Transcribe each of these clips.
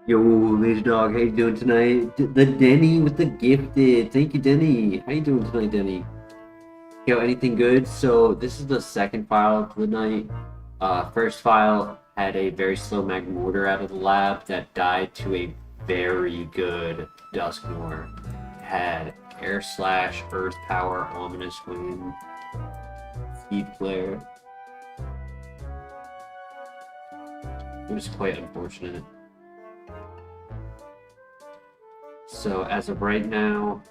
Yo, Laser Dog, how you doing tonight? The Denny with the gifted. Thank you, Denny. How you doing tonight, Denny? Yo, anything good? So this is the second file of the night. First file had a very slow magma mortar out of the lab that died to a very good Duskmore. Had air slash, earth power, ominous wind, speed flare. It was quite unfortunate. So as of right now,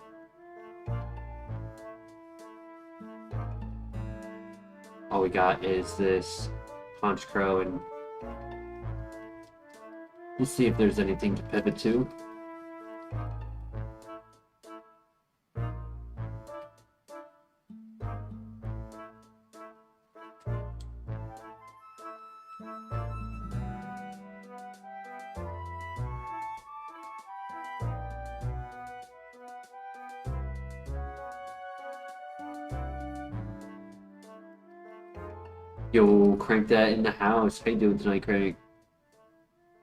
all we got is this Punch Crow, and we'll see if there's anything to pivot to. Yo, Crank that in the house. How you doing tonight, Crank?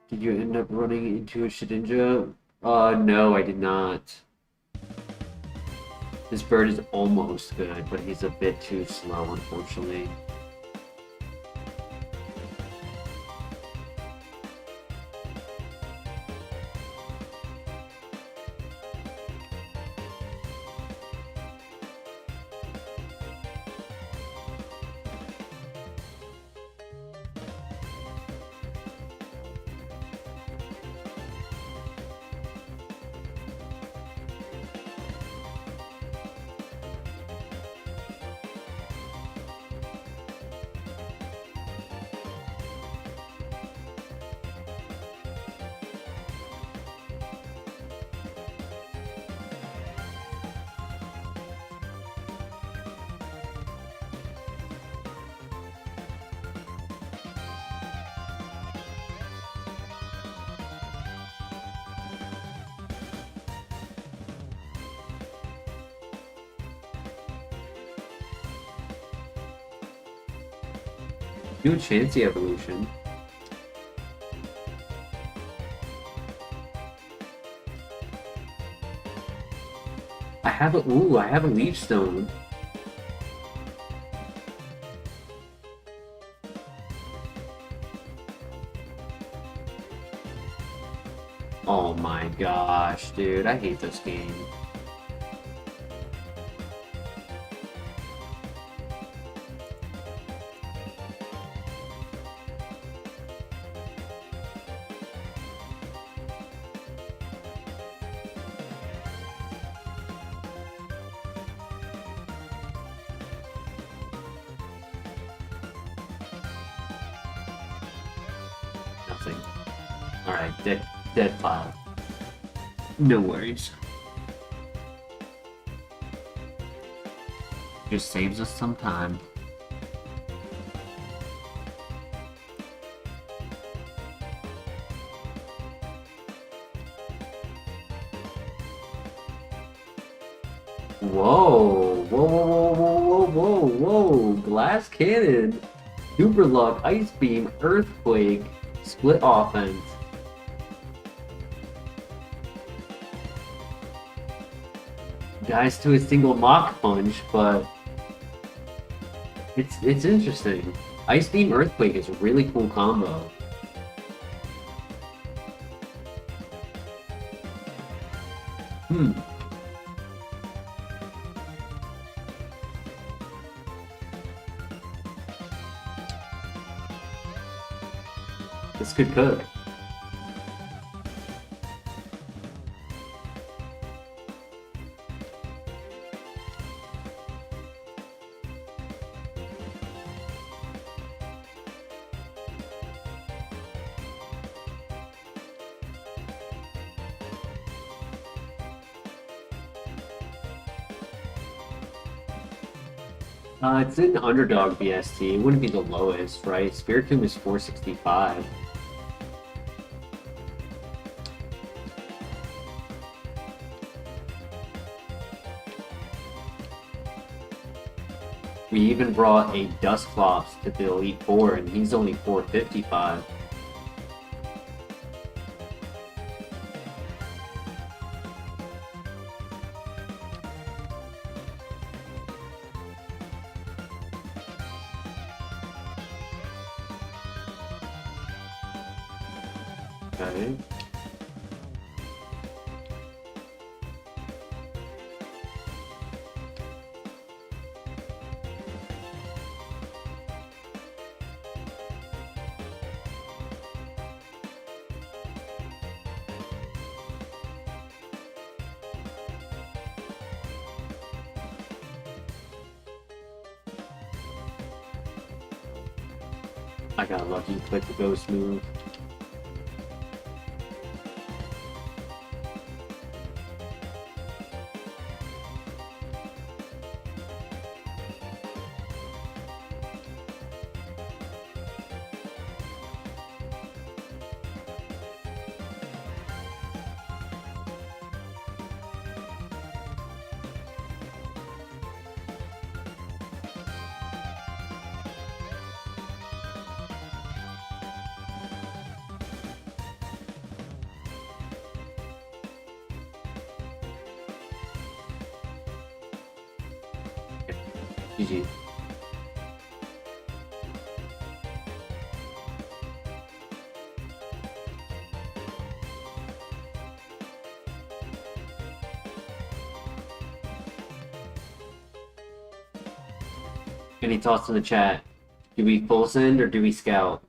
Did you end up running into a Shedinja? No, I did not. This bird is almost good, but he's a bit too slow, unfortunately. New Chansey evolution. I have a leaf stone. Oh my gosh, dude, I hate this game. Nothing. Alright, dead file. No worries. Just saves us some time. Whoa! Whoa, whoa, whoa, whoa, whoa, whoa, whoa! Glass Cannon! Super Luck, Ice Beam, Earthquake, Split Offense. Dies to a single Mach Punch, but it's interesting. Ice Beam Earthquake is a really cool combo. This could cook. It's an underdog BST. It wouldn't be the lowest, right? Spiritomb is 465. We even brought a Dusclops to the Elite Four, and he's only 455. Okay. I got lucky, click the ghost move. GG. Any thoughts in the chat? Do we full send or do we scout?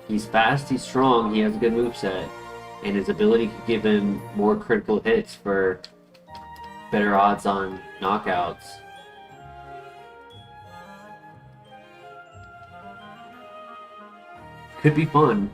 He's fast, he's strong, he has a good moveset, and his ability could give him more critical hits for better odds on knockouts. Could be fun.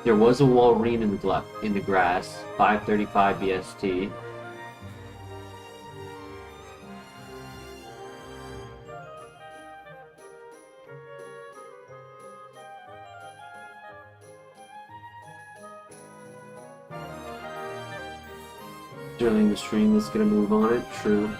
There was a Walrein in the grass, 535 BST. During the stream, let's get a move on it. True.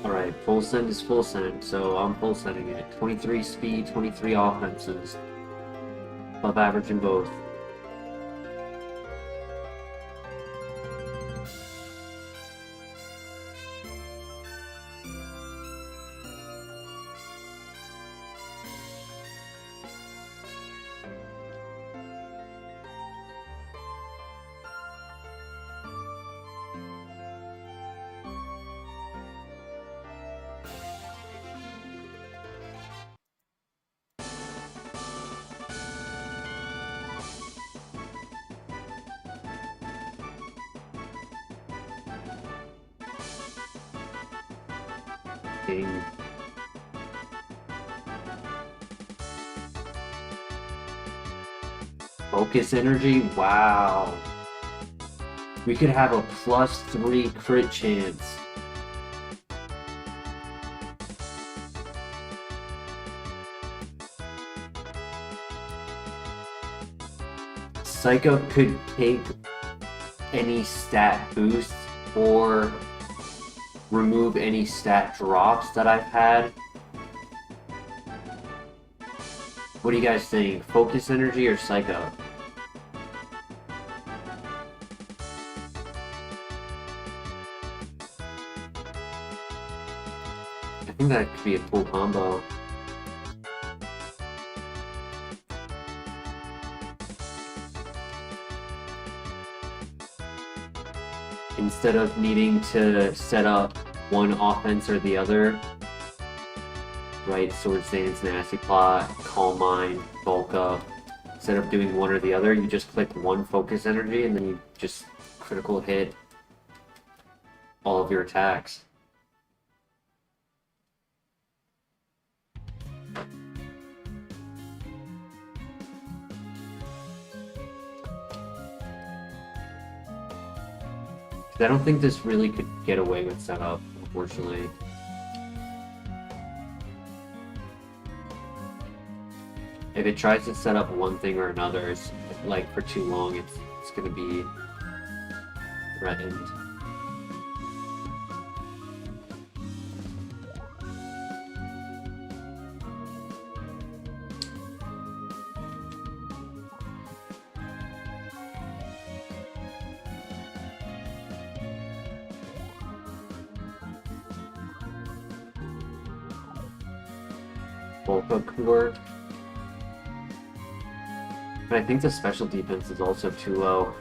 Alright, full send is full send, so I'm full sending it. 23 speed, 23 offenses. Above average in both. Ding. Focus energy? Wow. We could have a +3 crit chance. Psycho could take any stat boosts or remove any stat drops that I've had. What do you guys think? Focus energy or Psycho? I think that could be a cool combo. Instead of needing to set up one offense or the other, right? Swords Dance, Nasty Plot, Calm Mind, Bulk Up. Instead of doing one or the other, you just click one focus energy and then you just critical hit all of your attacks. I don't think this really could get away with setup, unfortunately. If it tries to set up one thing or another, it's like for too long, it's gonna be threatened. Bulk up could work. But I think the special defense is also too low.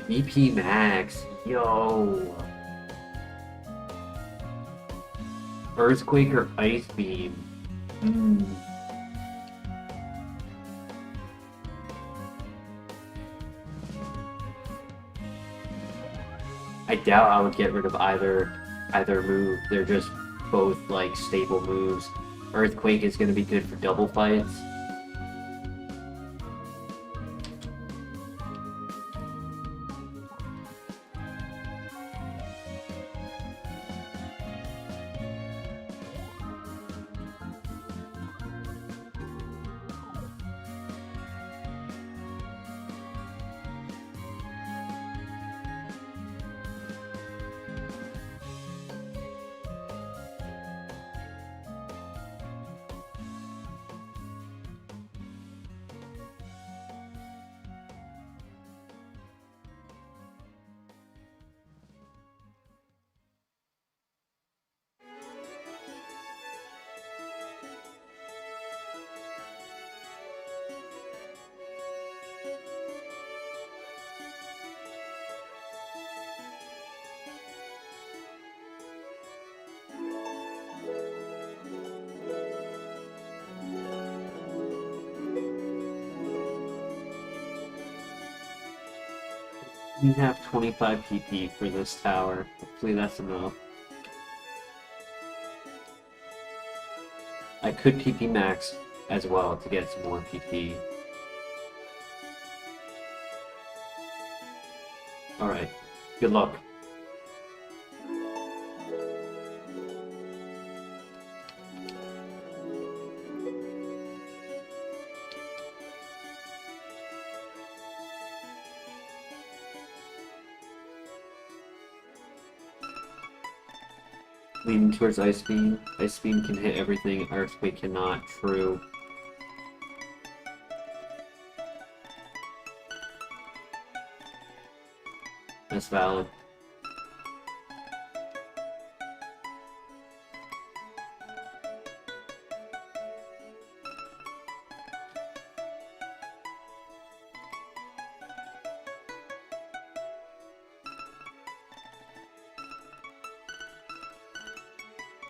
EP max, yo! Earthquake or Ice Beam? I doubt I would get rid of either move. They're just both like stable moves. Earthquake is going to be good for double fights. We have 25 PP for this tower. Hopefully that's enough. I could PP max as well to get some more PP. Alright, good luck. Leaning towards Ice Beam. Ice Beam can hit everything, Earthquake cannot. True. That's valid.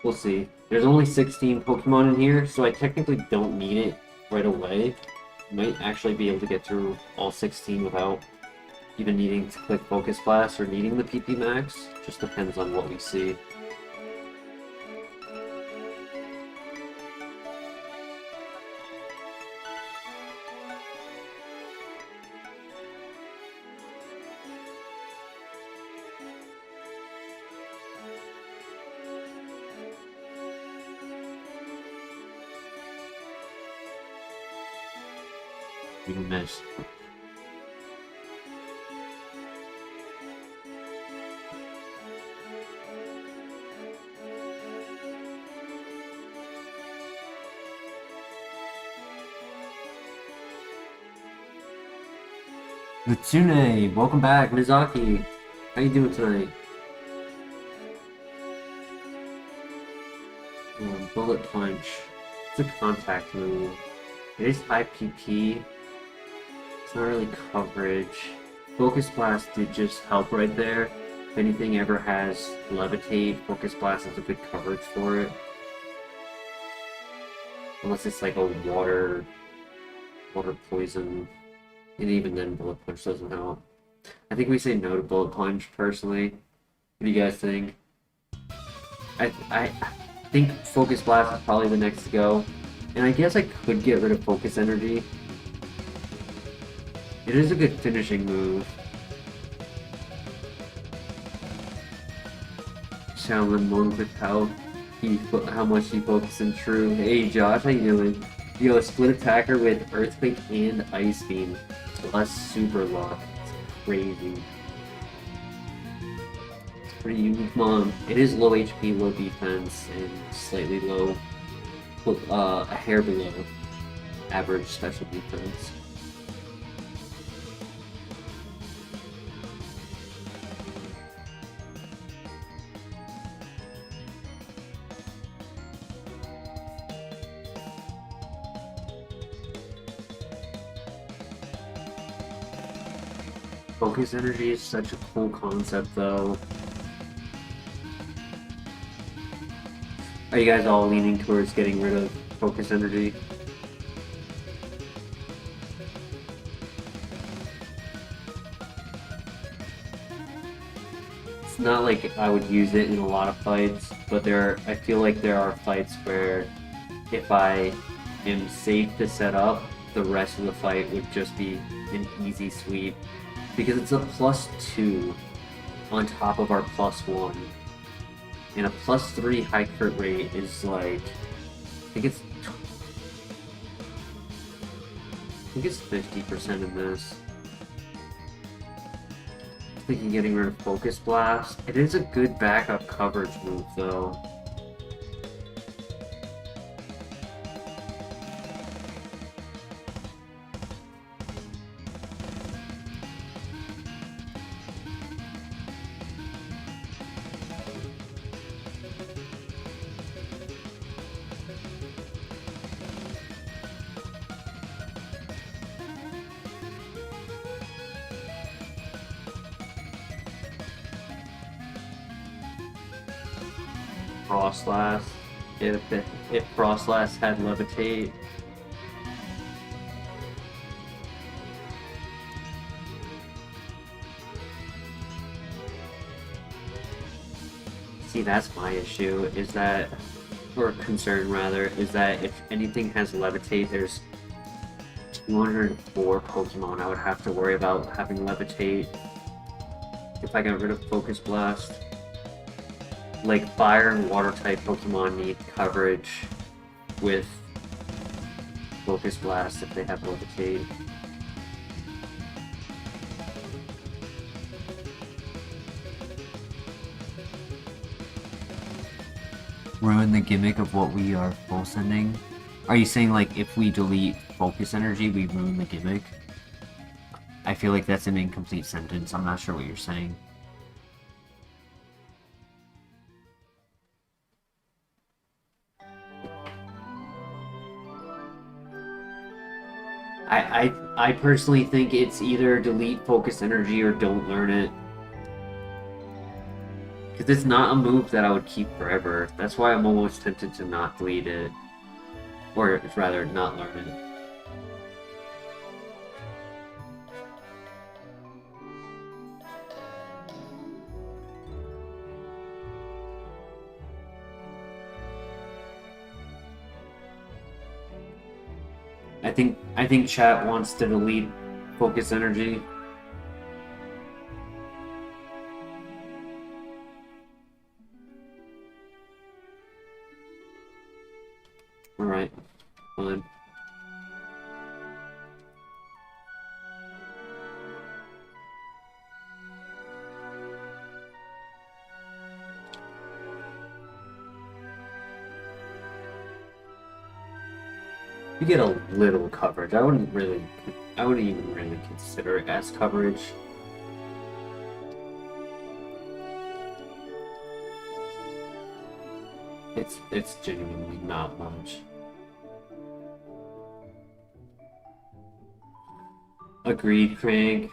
We'll see. There's only 16 Pokemon in here, so I technically don't need it right away. Might actually be able to get through all 16 without even needing to click Focus Blast or needing the PP Max. Just depends on what we see. You missed. Mitsune, welcome back. Mizaki, how you doing tonight? Bullet Punch. It's a contact move. It is high PP. It's not really coverage. Focus Blast did just help right there. If anything ever has Levitate, Focus Blast is a good coverage for it. Unless it's like a water poison. And even then, Bullet Punch doesn't help. I think we say no to Bullet Punch, personally. What do you guys think? I think Focus Blast is probably the next to go. And I guess I could get rid of Focus Energy. It is a good finishing move. Shaolin Monk with how much he focuses in True. Hey Josh, how you doing? Yo, split attacker with Earthquake and Ice Beam. Plus Super Lock. It's crazy. It's pretty unique mom. It is low HP, low defense, and slightly low, a hair below average special defense. Focus Energy is such a cool concept, though. Are you guys all leaning towards getting rid of Focus Energy? It's not like I would use it in a lot of fights, but I feel like there are fights where if I am safe to set up, the rest of the fight would just be an easy sweep. Because it's a +2 on top of our +1. And a +3 high crit rate is like, I think it's 50% in this. I'm thinking getting rid of Focus Blast. It is a good backup coverage move though. Frostlass. If Frostlass had Levitate. See, that's my issue, is that, or concern rather, is that if anything has Levitate, there's 204 Pokemon I would have to worry about having Levitate if I got rid of Focus Blast. Like, fire and water type Pokemon need coverage with Focus Blast if they have Levitate. Ruin the gimmick of what we are full sending? Are you saying, like, if we delete Focus Energy, we ruin the gimmick? I feel like that's an incomplete sentence. I'm not sure what you're saying. I personally think it's either delete Focus Energy or don't learn it. Because it's not a move that I would keep forever. That's why I'm almost tempted to not delete it. Or rather, not learn it. I think chat wants to delete Focus Energy. Alright, fine. You get a little coverage. I wouldn't really I wouldn't even really consider it as coverage. It's genuinely not much. Agreed, Craig.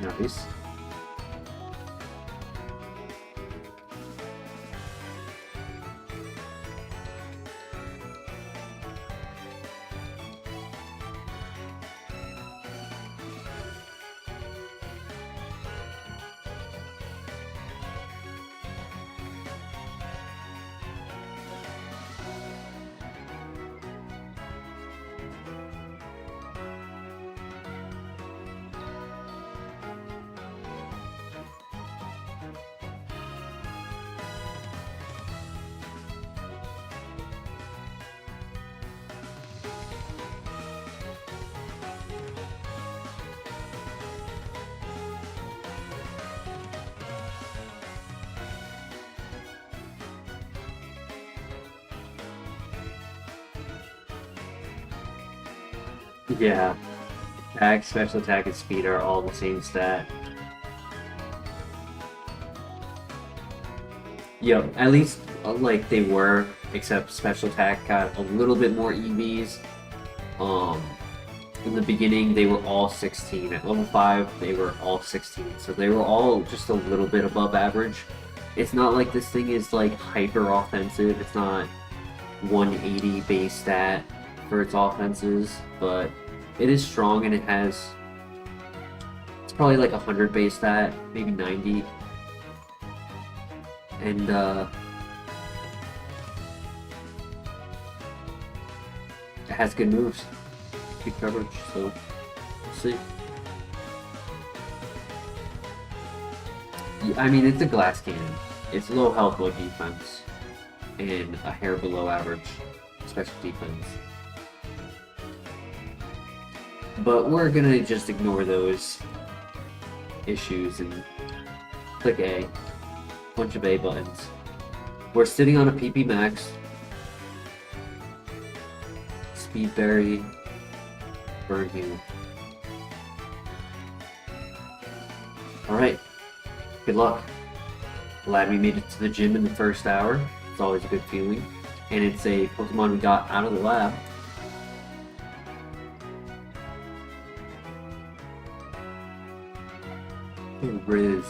Nice. Yeah. Attack, special attack, and speed are all the same stat. Yep, at least like they were, except special attack got a little bit more EVs. In the beginning they were all 16. At level 5 they were all 16, so they were all just a little bit above average. It's not like this thing is like hyper offensive. It's not 180 base stat for its offenses, but it is strong and it's probably like 100 base stat, maybe 90. And it has good moves, good coverage, so we'll see. I mean, it's a glass cannon. It's low health, low defense, and a hair below average special defense. But we're gonna just ignore those issues and click A. Bunch of A buttons. We're sitting on a PP max. Speed berry. Burn you. Alright. Good luck. Glad we made it to the gym in the first hour. It's always a good feeling. And it's a Pokemon we got out of the lab. Riz.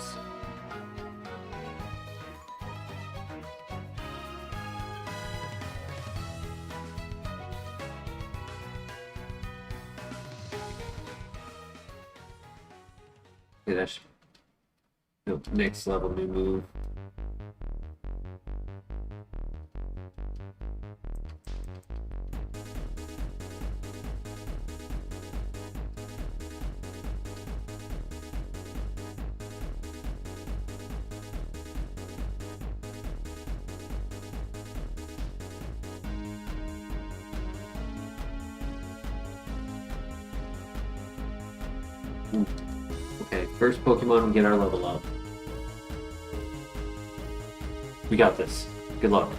Okay, that's next level new move. Okay, first Pokemon we get our level up. We got this. Good luck.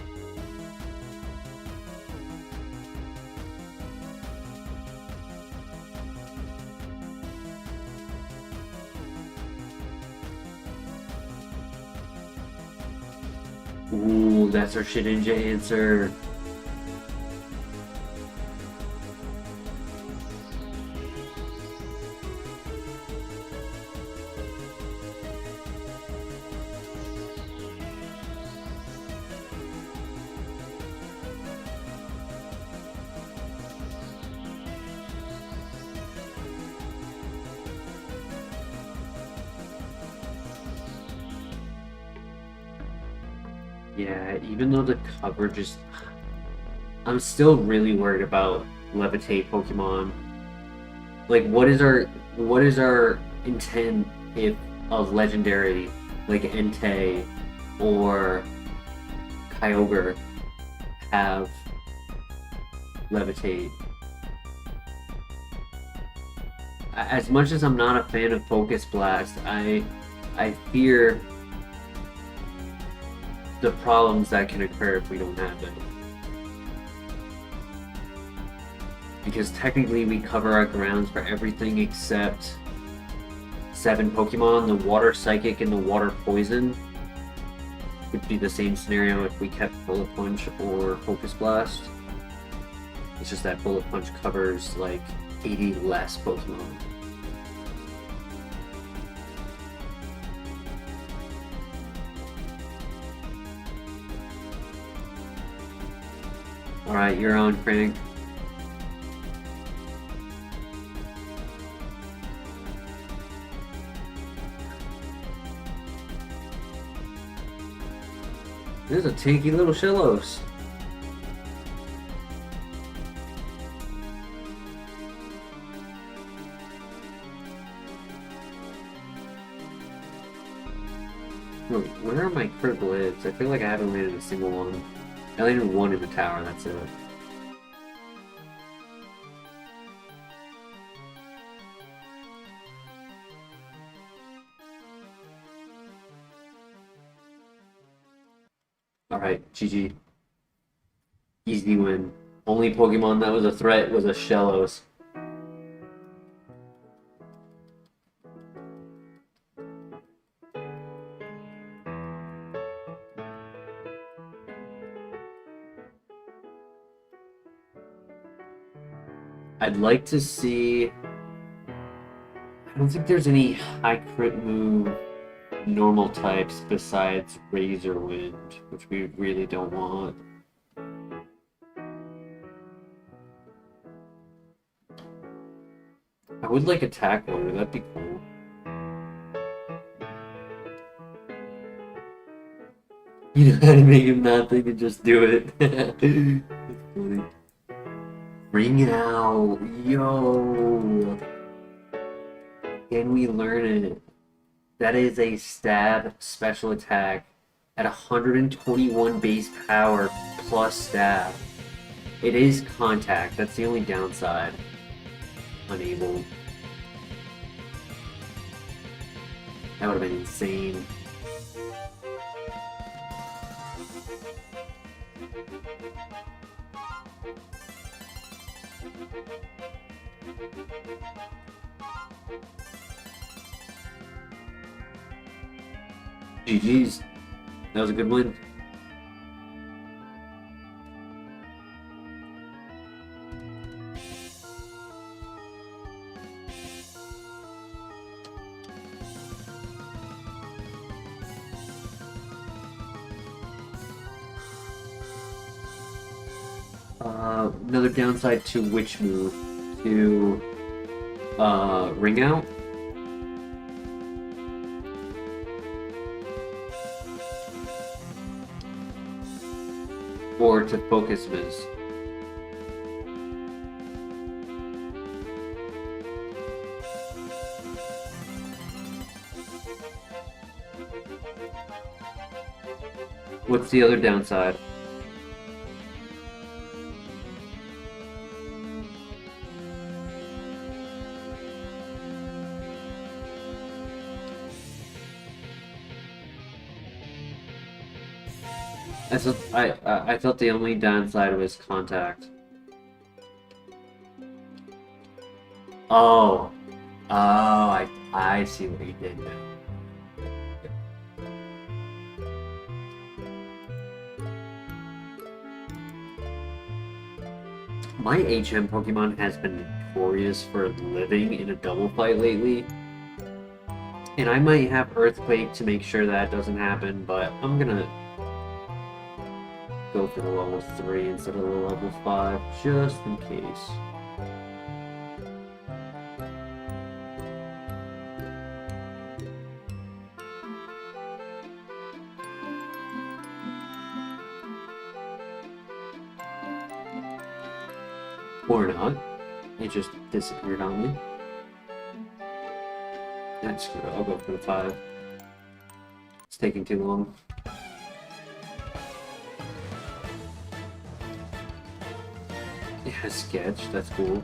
Ooh, that's our shit ninja answer. Yeah, even though the coverage is... I'm still really worried about levitate Pokemon. Like, what is our intent if a legendary like Entei or Kyogre have levitate? As much as I'm not a fan of Focus Blast, I fear the problems that can occur if we don't have it. Because technically we cover our grounds for everything except 7 Pokemon, the Water Psychic and the Water Poison. Would be the same scenario if we kept Bullet Punch or Focus Blast. It's just that Bullet Punch covers like 80 less Pokemon. Alright, you're on, Frank. There's a tanky little Shellos. Where are my critical hits? I feel like I haven't landed a single one. I landed one in the tower, that's it. Alright, GG. Easy win. Only Pokemon that was a threat was a Shellos. I'd like to see... I don't think there's any high crit move normal types besides Razor Wind, which we really don't want. I would like Attack Water, that'd be cool. You know how to make him not think and just do it. That's funny. Ring out! Yo! Can we learn it? That is a stab special attack at 121 base power plus stab. It is contact, that's the only downside. Unable. That would have been insane. GG's. That was a good win. Another downside to which move? To Ring Out? Or to Focus Viz? What's the other downside? I thought the only downside was contact. Oh, I see what he did now. My HM Pokemon has been notorious for living in a double fight lately. And I might have Earthquake to make sure that doesn't happen, but I'm gonna go for the level 3 instead of the level 5, just in case. Or not. It just disappeared on me. That's screw it. I'll go for the 5. It's taking too long. Yeah, sketch. That's cool.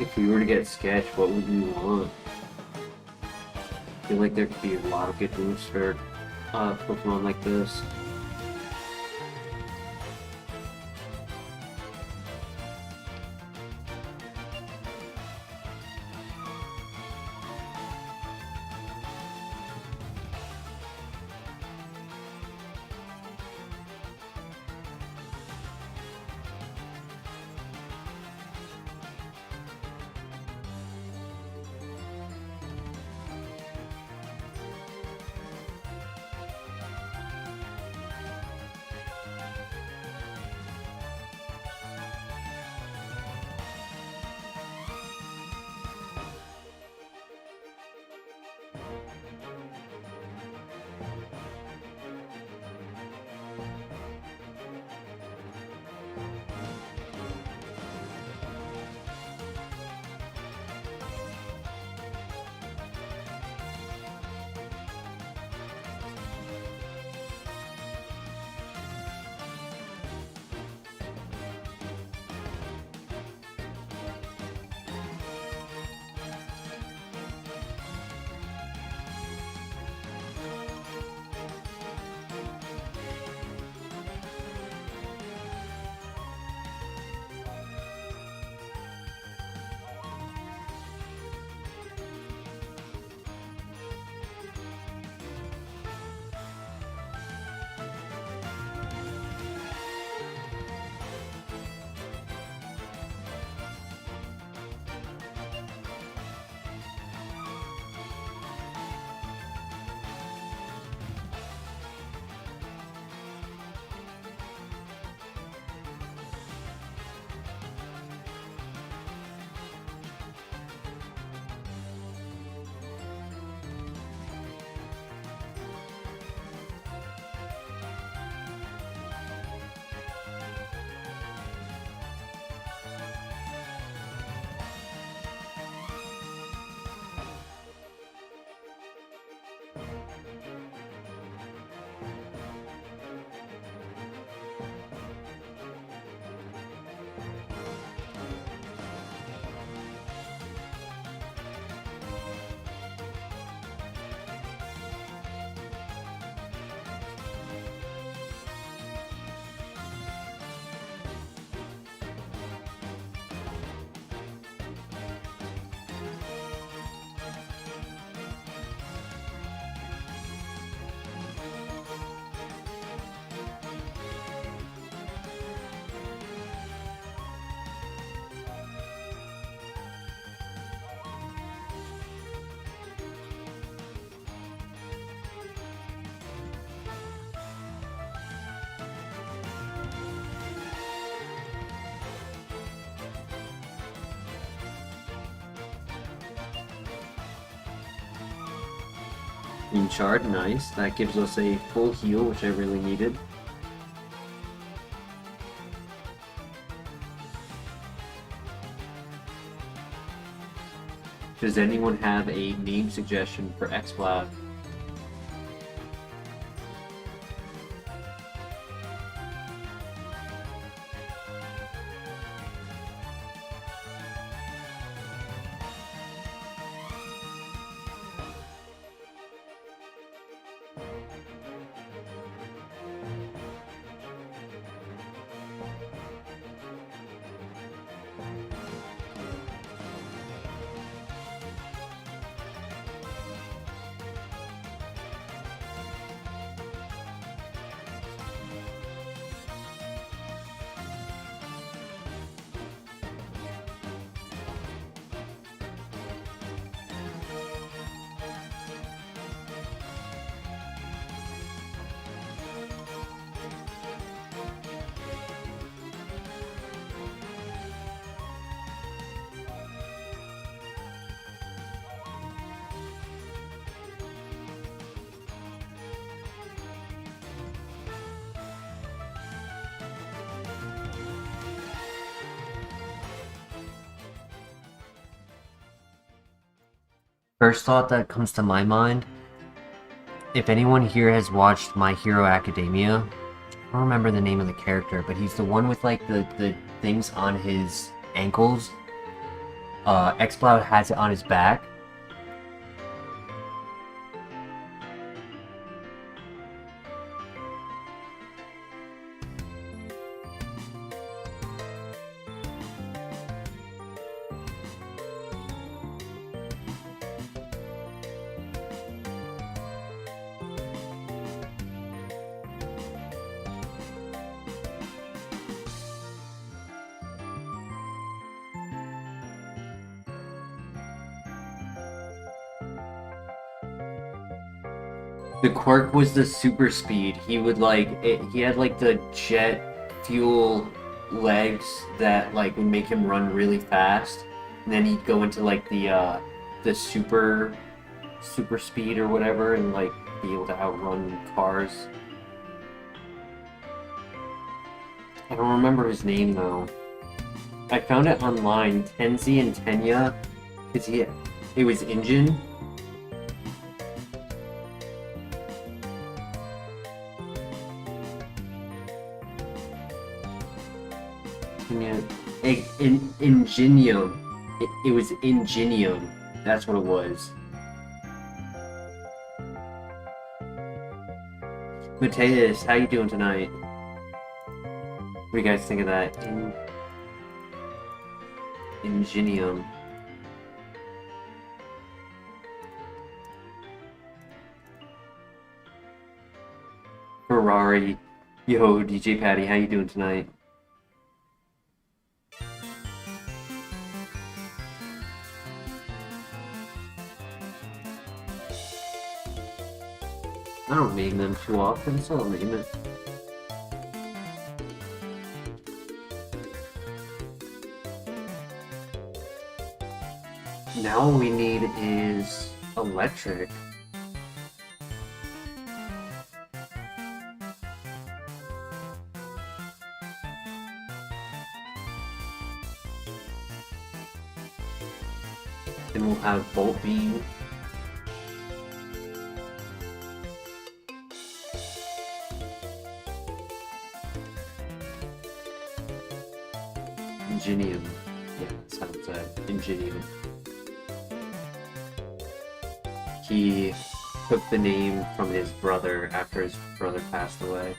If we were to get sketch, what would we want? I feel like there could be a lot of good moves for Pokemon like this. Green Shard, nice. That gives us a full heal, which I really needed. Does anyone have a name suggestion for X-Blab? First thought that comes to my mind, if anyone here has watched My Hero Academia, I don't remember the name of the character, but he's the one with like the things on his ankles. X-Cloud has it on his back. The quirk was the super speed. He would he had like the jet fuel legs that like would make him run really fast. And then he'd go into like the super speed or whatever and like be able to outrun cars. I don't remember his name though. I found it online, Tenzi and Tenya, because it was Injin. Ingenium. It was Ingenium. That's what it was. Mateus, how you doing tonight? What do you guys think of that? Ingenium. Ferrari. Yo, DJ Patty, how you doing tonight? I don't name them too often, so I'll name it. Now all we need is electric. And we'll have Bolt Beam. Ingenium. Yeah, that's how it's said. Ingenium. He took the name from his brother after his brother passed away.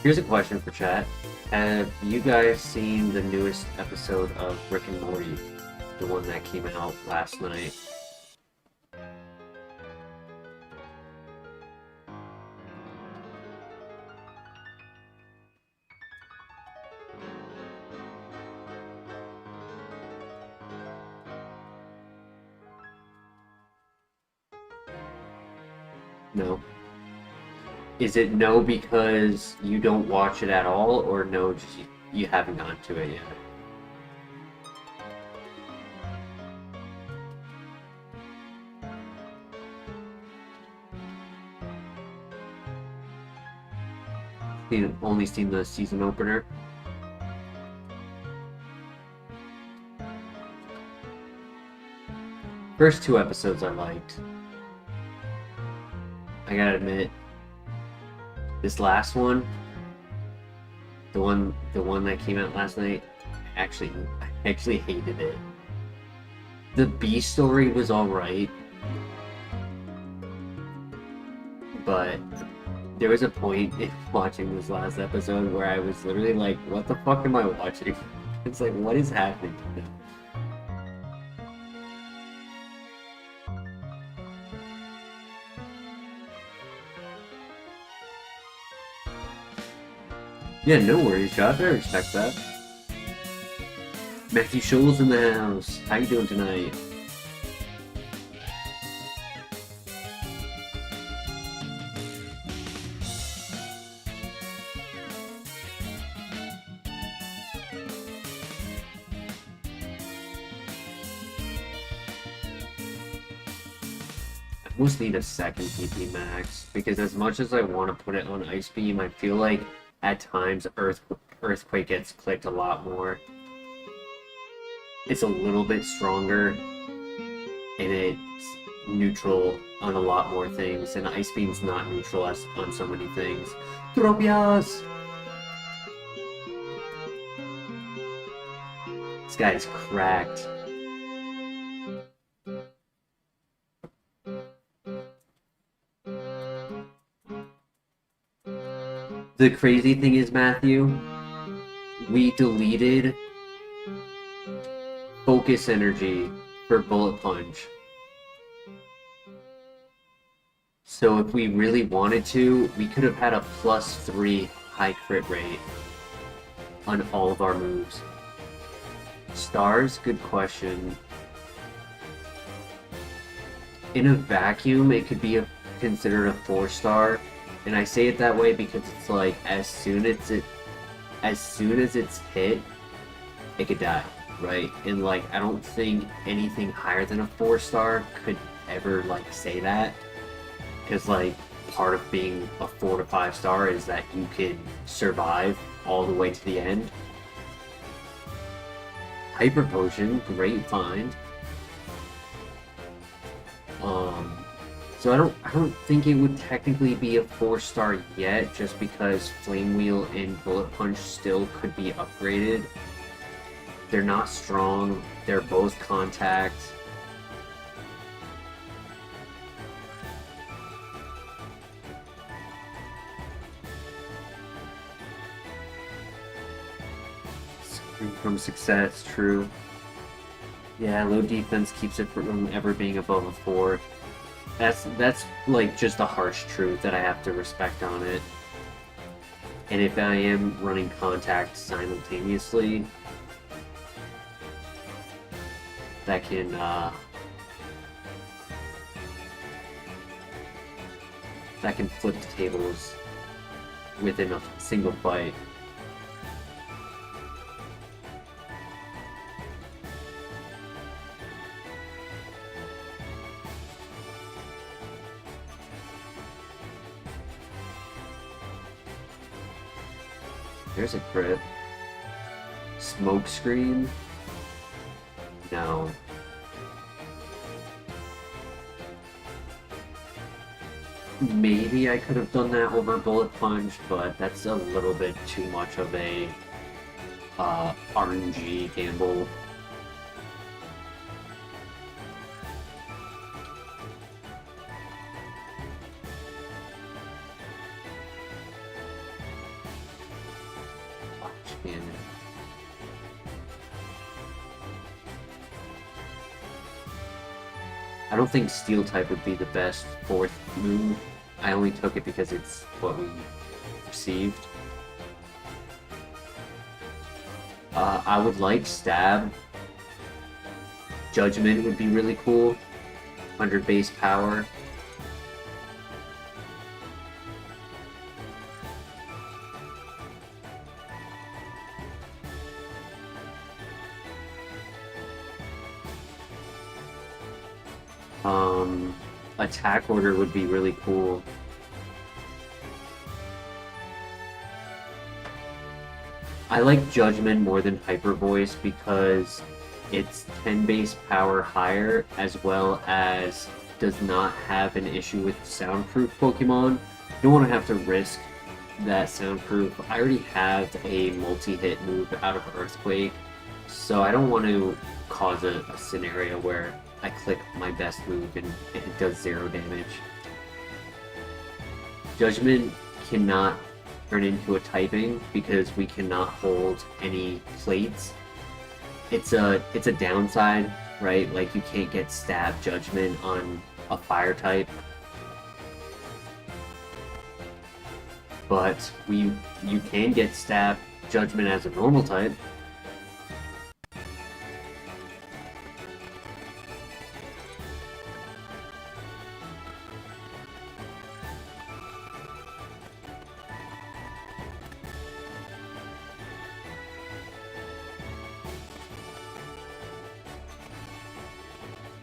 Here's a question for chat. Have you guys seen the newest episode of Rick and Morty? The one that came out last night? No. Is it no because you don't watch it at all, or no, just you haven't gone to it yet? Only seen the season opener? First two episodes I liked. I gotta admit, this last one, the one that came out last night, I actually hated it. The B story was alright, but there was a point in watching this last episode where I was literally like, what the fuck am I watching? It's like, what is happening now? Yeah, no worries, Josh. I respect that. Matthew Scholl's in the house. How you doing tonight? I almost need a second PP max, because as much as I want to put it on Ice Beam, I feel like at times Earthquake gets clicked a lot more. It's a little bit stronger, and it's neutral on a lot more things, and Ice Beam's not neutral on so many things. Tropius! This guy is cracked. The crazy thing is, Matthew, we deleted Focus Energy for Bullet Punch. So if we really wanted to, we could have had a +3 high crit rate on all of our moves. Stars? Good question. In a vacuum, it could be considered a 4-star, and I say it that way because it's like as soon as it's hit, it could die, right? And like I don't think anything higher than a 4-star could ever like say that, because like part of being a 4 to 5-star is that you can survive all the way to the end. Hyper Potion, great find. So I don't think it would technically be a 4-star yet, just because Flame Wheel and Bullet Punch still could be upgraded. They're not strong. They're both contact. From success, true. Yeah, low defense keeps it from ever being above a 4. That's like just a harsh truth that I have to respect on it. And if I am running contact simultaneously, that can flip the tables within a single fight. There's a crit. Smoke Screen? No. Maybe I could have done that over Bullet Punch, but that's a little bit too much of a RNG gamble. I don't think Steel type would be the best 4th move. I only took it because it's what we received. I would like Stab. Judgment would be really cool. 100 base power. Attack Order would be really cool. I like Judgment more than Hyper Voice because it's 10 base power higher, as well as does not have an issue with soundproof Pokemon. You don't want to have to risk that soundproof. I already have a multi-hit move out of Earthquake, so I don't want to cause a scenario where I click my best move and it does 0 damage. Judgment cannot turn into a typing because we cannot hold any plates. It's a downside, right? Like you can't get Stab Judgment on a fire type. But you can get Stab Judgment as a normal type.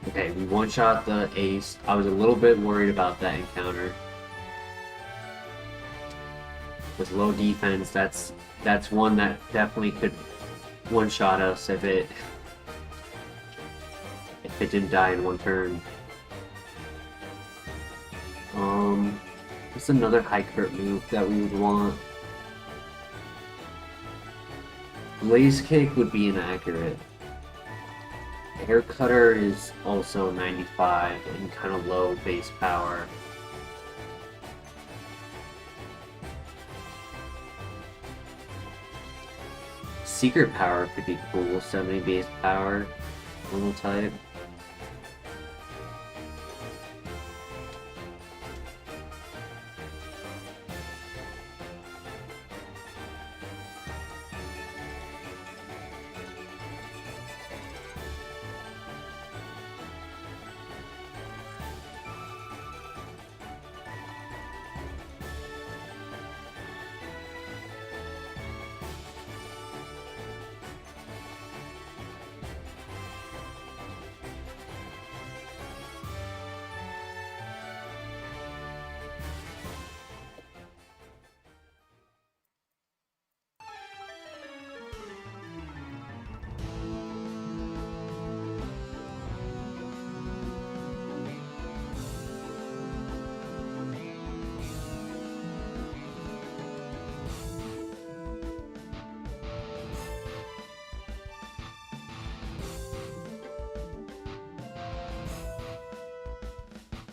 Okay, we one-shot the ace. I was a little bit worried about that encounter. With low defense, that's one that definitely could one-shot us if it didn't die in one turn. What's another high crit move that we would want? Blaze Kick would be inaccurate. Air Cutter is also 95 and kind of low base power. Secret Power could be cool, 70 base power, normal type.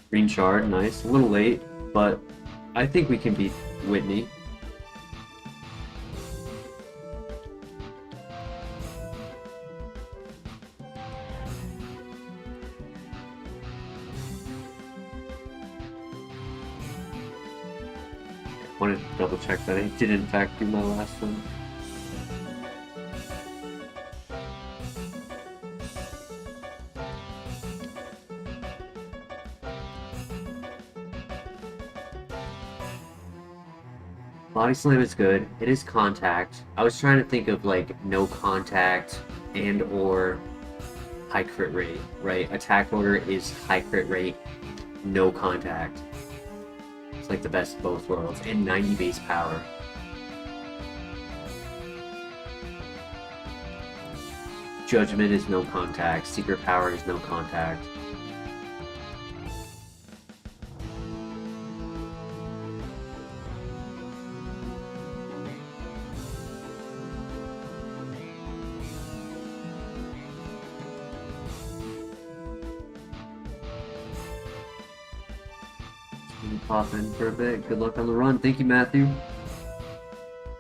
Green Shard, nice. A little late, but I think we can beat Whitney. I wanted to double check that I did in fact do my last one. Body Slam is good. It is contact. I was trying to think of like no contact and or high crit rate, right? Attack order is high crit rate, no contact. It's like the best of both worlds. And 90 base power. Judgment is no contact. Secret Power is no contact. Pop in for a bit. Good luck on the run. Thank you, Matthew.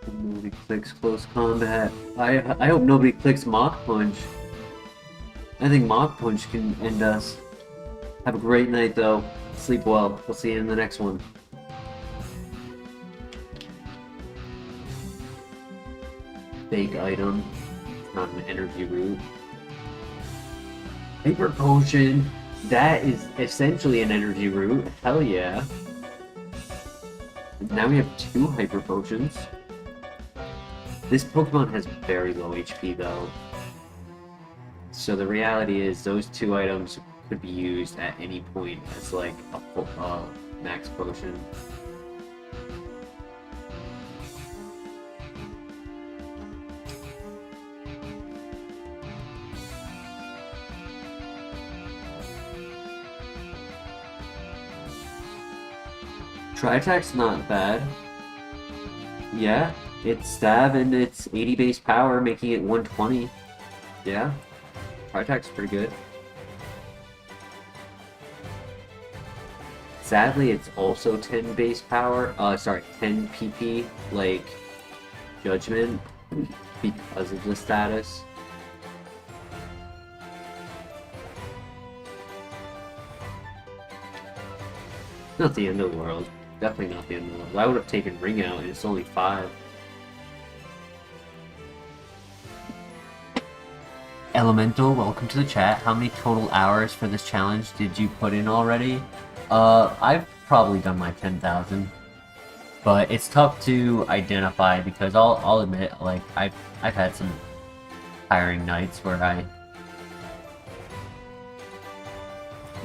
Nobody clicks close combat. I hope nobody clicks Mach Punch. I think Mach Punch can end us. Have a great night, though. Sleep well. We'll see you in the next one. Fake item. Not an energy root. Hyper Potion. That is essentially an energy root. Hell yeah. Now we have 2 Hyper Potions. This Pokemon has very low HP though. So the reality is those 2 items could be used at any point as like a full, max potion. Tri-Attack's not bad. Yeah, it's stab and it's 80 base power, making it 120. Yeah, Tri-Attack's pretty good. Sadly, it's also 10 base power, 10 PP, like Judgment, because of the status. Not the end of the world. Definitely not the end of the world. I would have taken Ring out, and it's only 5. Elemental, welcome to the chat. How many total hours for this challenge did you put in already? I've probably done my 10,000. But it's tough to identify because I'll admit, like, I've had some tiring nights where I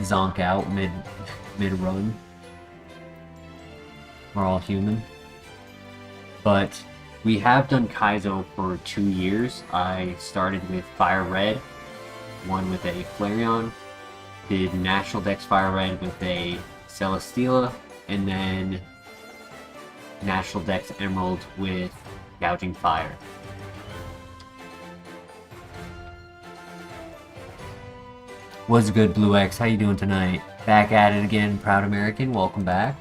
zonk out mid-run. We're all human. But we have done Kaizo for 2 years. I started with FireRed, one with a Flareon, did National Dex FireRed with a Celesteela, and then National Dex Emerald with Gouging Fire. What's good, Blue X? How you doing tonight? Back at it again, Proud American. Welcome back.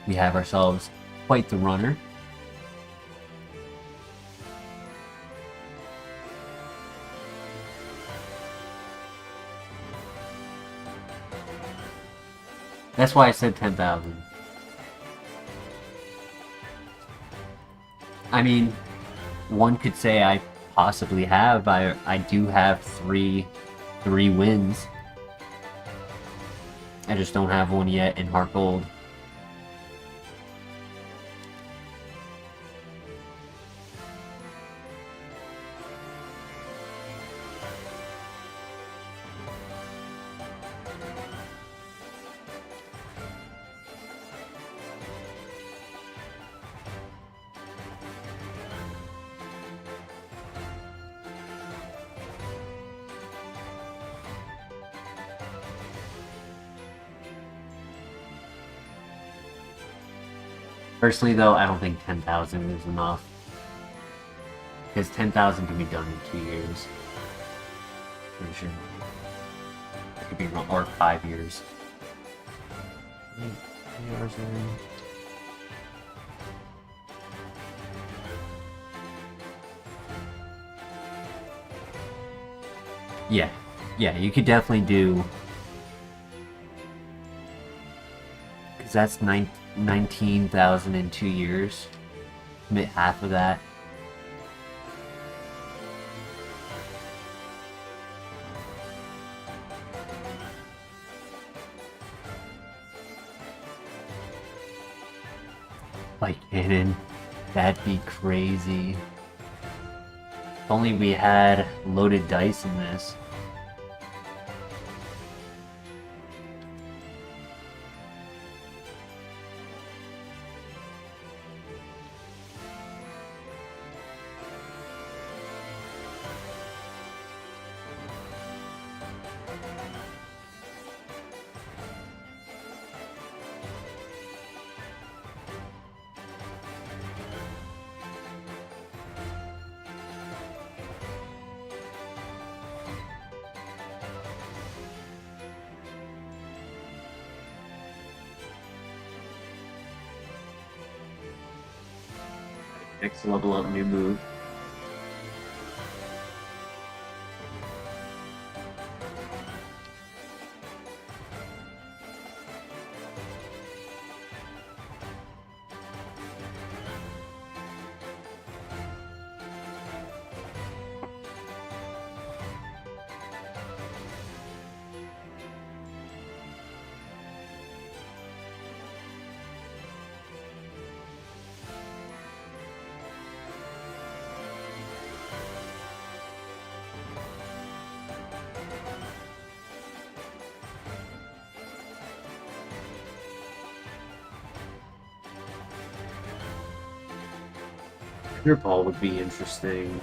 We have ourselves quite the runner. That's why I said 10,000. I mean, one could say I possibly have. I do have three wins. I just don't have one yet in HeartGold. Personally, though, I don't think 10,000 is enough. Because 10,000 can be done in 2 years. Pretty sure. I could be wrong. Or 5 years. Yeah. Yeah, you could definitely do... Because that's 19,000 in 2 years. Commit half of that. Like cannon. That'd be crazy. If only we had loaded dice in this. Next level up, new move. Your ball would be interesting.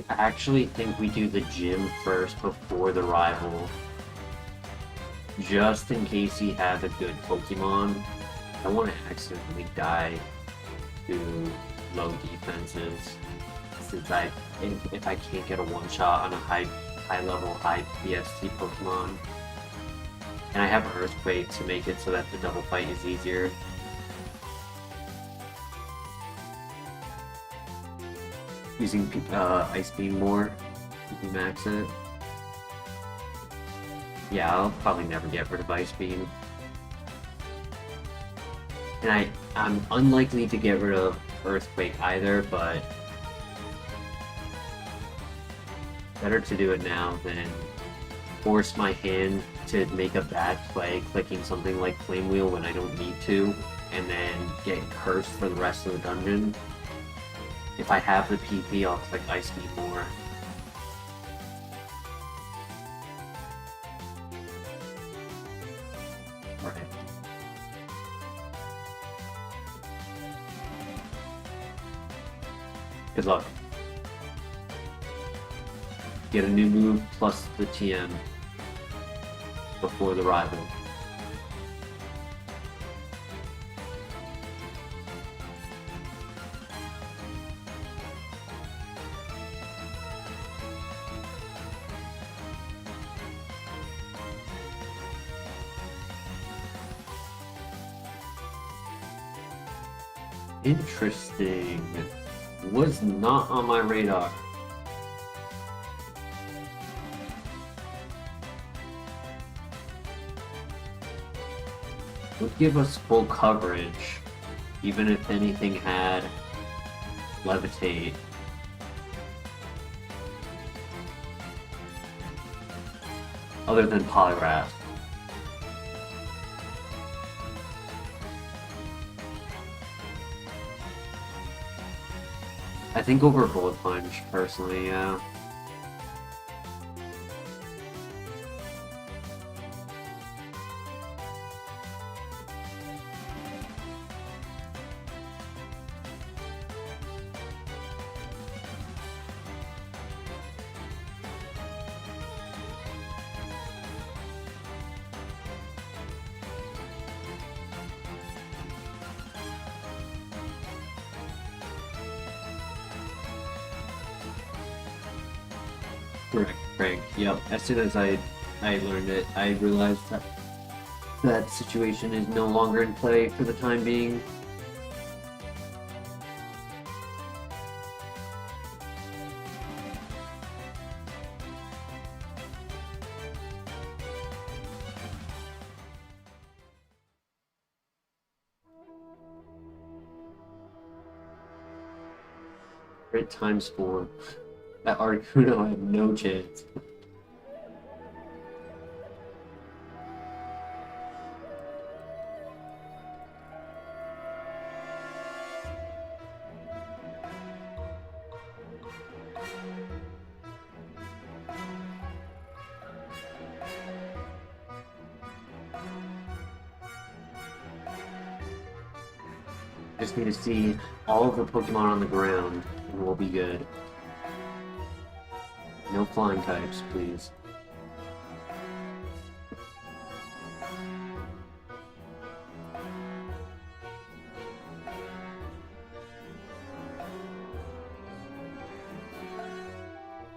I actually think we do the gym first before the rival. Just in case he has a good Pokemon. I don't want to accidentally die to low defenses. Since if I can't get a one-shot on a high level, high PST Pokemon. And I have Earthquake to make it so that the double fight is easier. Using Ice Beam more, you can max it. Yeah, I'll probably never get rid of Ice Beam. And I'm unlikely to get rid of Earthquake either, but better to do it now than force my hand to make a bad play clicking something like Flame Wheel when I don't need to, and then get cursed for the rest of the dungeon. If I have the PP, I'll click Ice Beam more. Alright. Good luck. Get a new move plus the TM before the rival. Interesting. Was not on my radar. Would give us full coverage, even if anything had Levitate. Other than Polygraph. I think over Bullet Punch, personally, yeah. Correct. Yep. As soon as I learned it, I realized that that situation is no longer in play for the time being. Great times 4. That Articuno had no chance. Just need to see all of the Pokemon on the ground, and we'll be good. No flying types, please.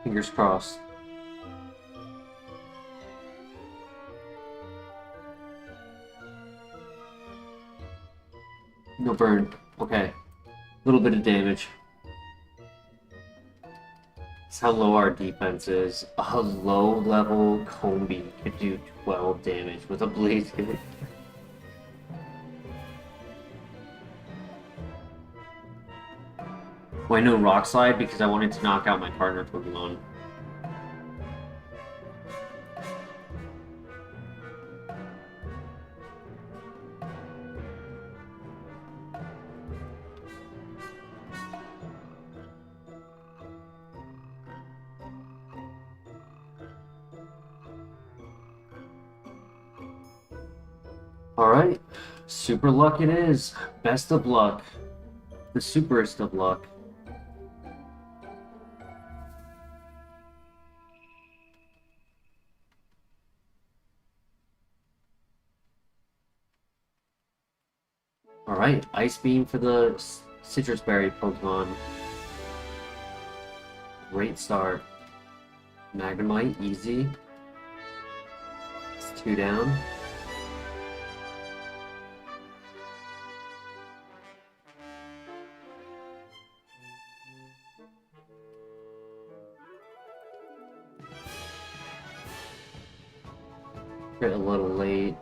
Fingers crossed. No burn. Okay. Little bit of damage. That's how low our defense is. A low-level Combi could do 12 damage with a Blaze Kick. Well, I know Rock Slide because I wanted to knock out my partner Pokemon. Alright, super luck it is. Best of luck. The superest of luck. Alright, Ice Beam for the Citrus Berry Pokemon. Great start. Magnemite, easy. It's 2 down. Get a little late.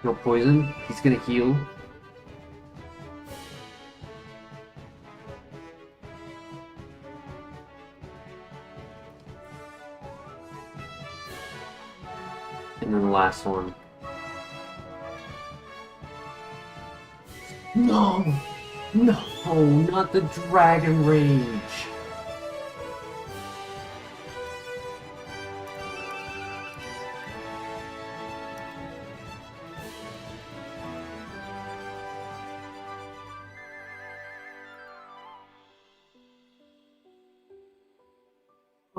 No poison. He's gonna heal. And then the last one. No! No, not the Dragon Rage!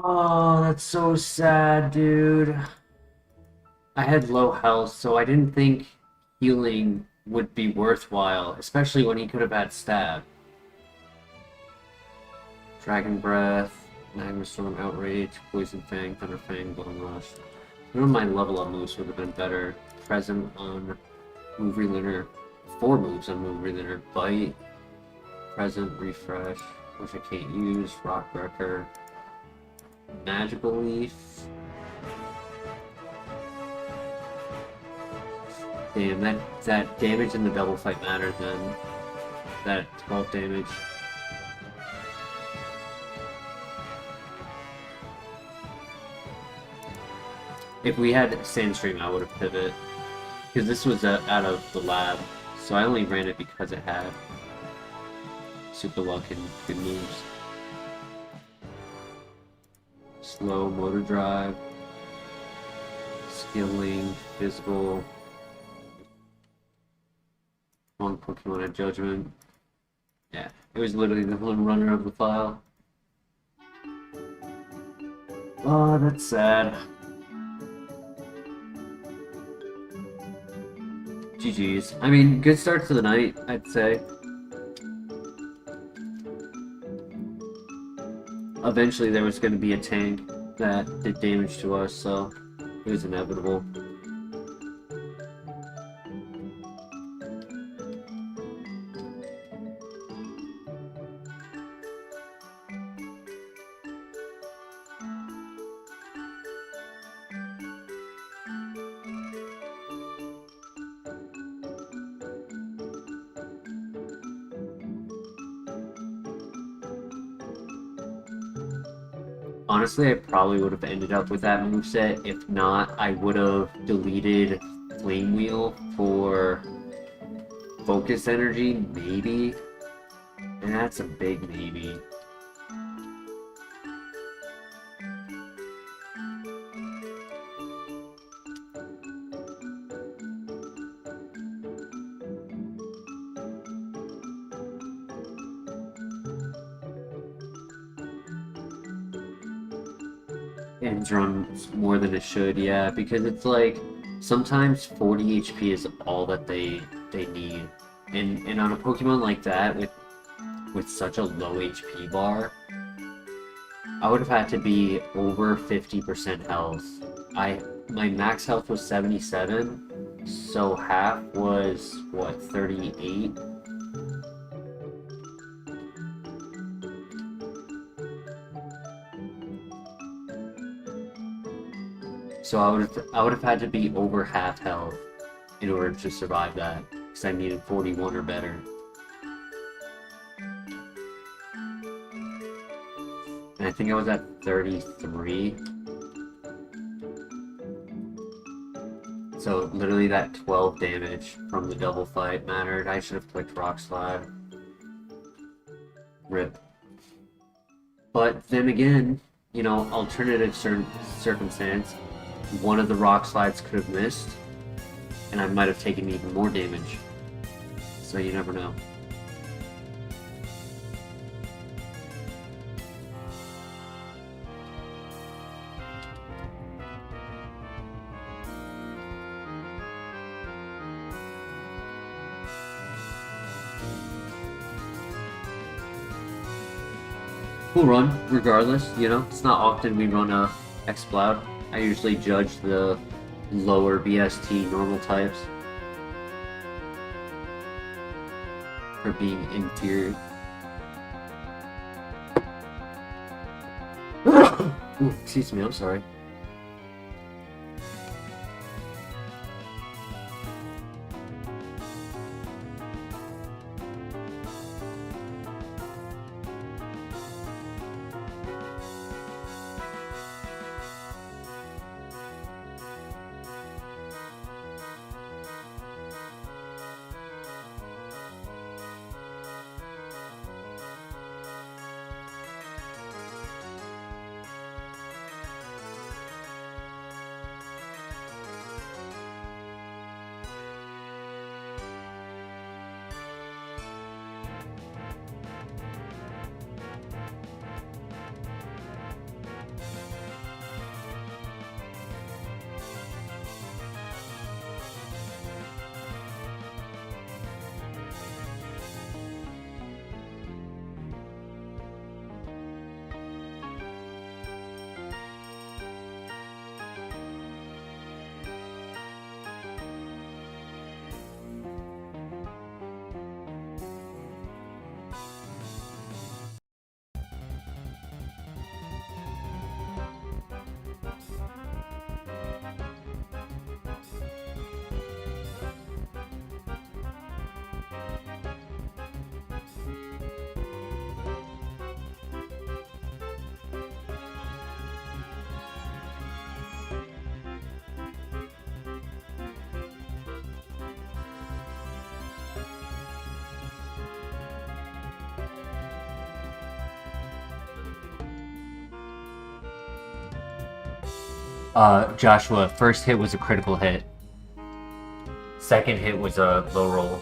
Oh, that's so sad, dude. I had low health, so I didn't think healing would be worthwhile, especially when he could have had stab. Dragon Breath, Magma Storm, Outrage, Poison Fang, Thunder Fang, Bone Rush. One of my level up moves would have been better. Present on Move Relearner. 4 moves on Move Relearner. Bite, Present, Refresh, which I can't use, Rock Wrecker, Magical Leaf. Damn, that damage in the double fight mattered then. That 12 damage. If we had Sandstream, I would have pivot. Because this was out of the lab, so I only ran it because it had super luck and good moves. Slow motor drive, skilling, physical. One Pokemon at Judgment. Yeah, it was literally the one runner of the file. Oh, that's sad. GG's. I mean, good start to the night, I'd say. Eventually there was going to be a tank that did damage to us, so it was inevitable. Honestly, I probably would have ended up with that moveset. If not, I would have deleted Flame Wheel for Focus Energy, maybe. And that's a big maybe. And runs more than it should, yeah, because it's like sometimes 40 HP is all that they need. And on a Pokemon like that with such a low HP bar, I would have had to be over 50% health. My max health was 77, so half was what, 38? So I would have had to be over half health in order to survive that, because I needed 41 or better. And I think I was at 33. So literally that 12 damage from the double fight mattered. I should have clicked Rock Slide. RIP. But then again, you know, alternative circumstance, one of the Rock Slides could have missed, and I might have taken even more damage. So you never know. Cool run, regardless, you know, it's not often we run a X-Cloud. I usually judge the lower BST normal types for being inferior. Ooh, excuse me, I'm sorry. Joshua, first hit was a critical hit. Second hit was a low roll.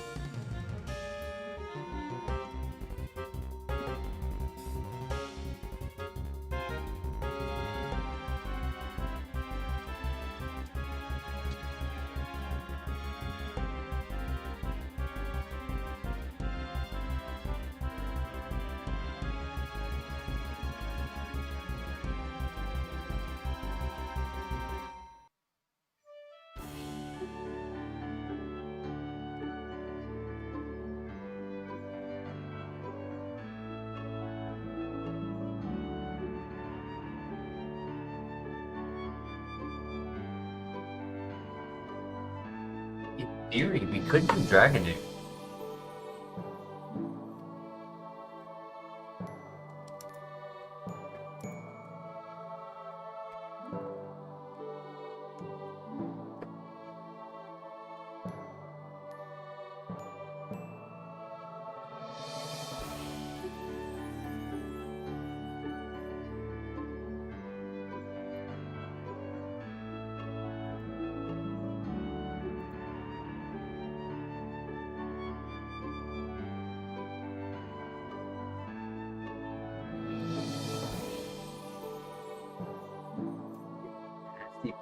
In theory, we could do Dragonair.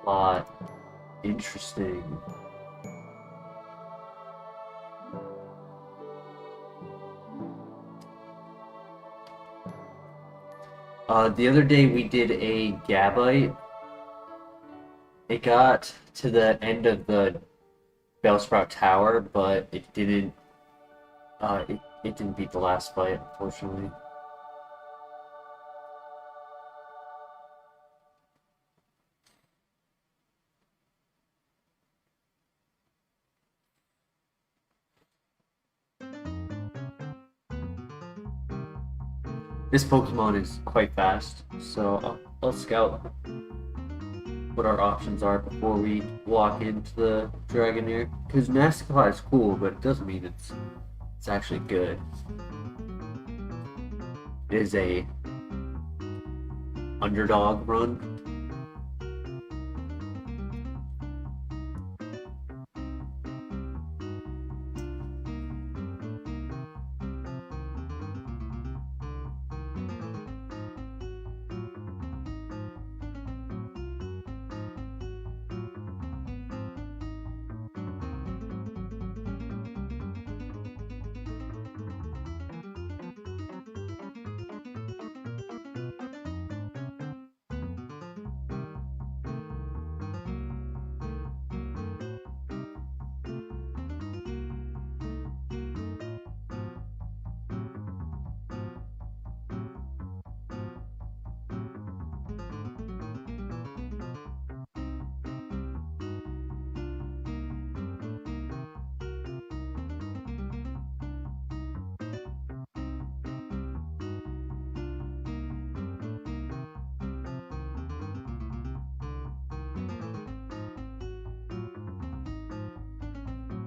Plot. Interesting. The other day we did a Gabite. It got to the end of the Bellsprout Tower, but it didn't. It didn't beat the last fight, unfortunately. This Pokemon is quite fast, so I'll scout what our options are before we walk into the Dragonair. Because Nascapla is cool, but it doesn't mean it's actually good. It is a underdog run.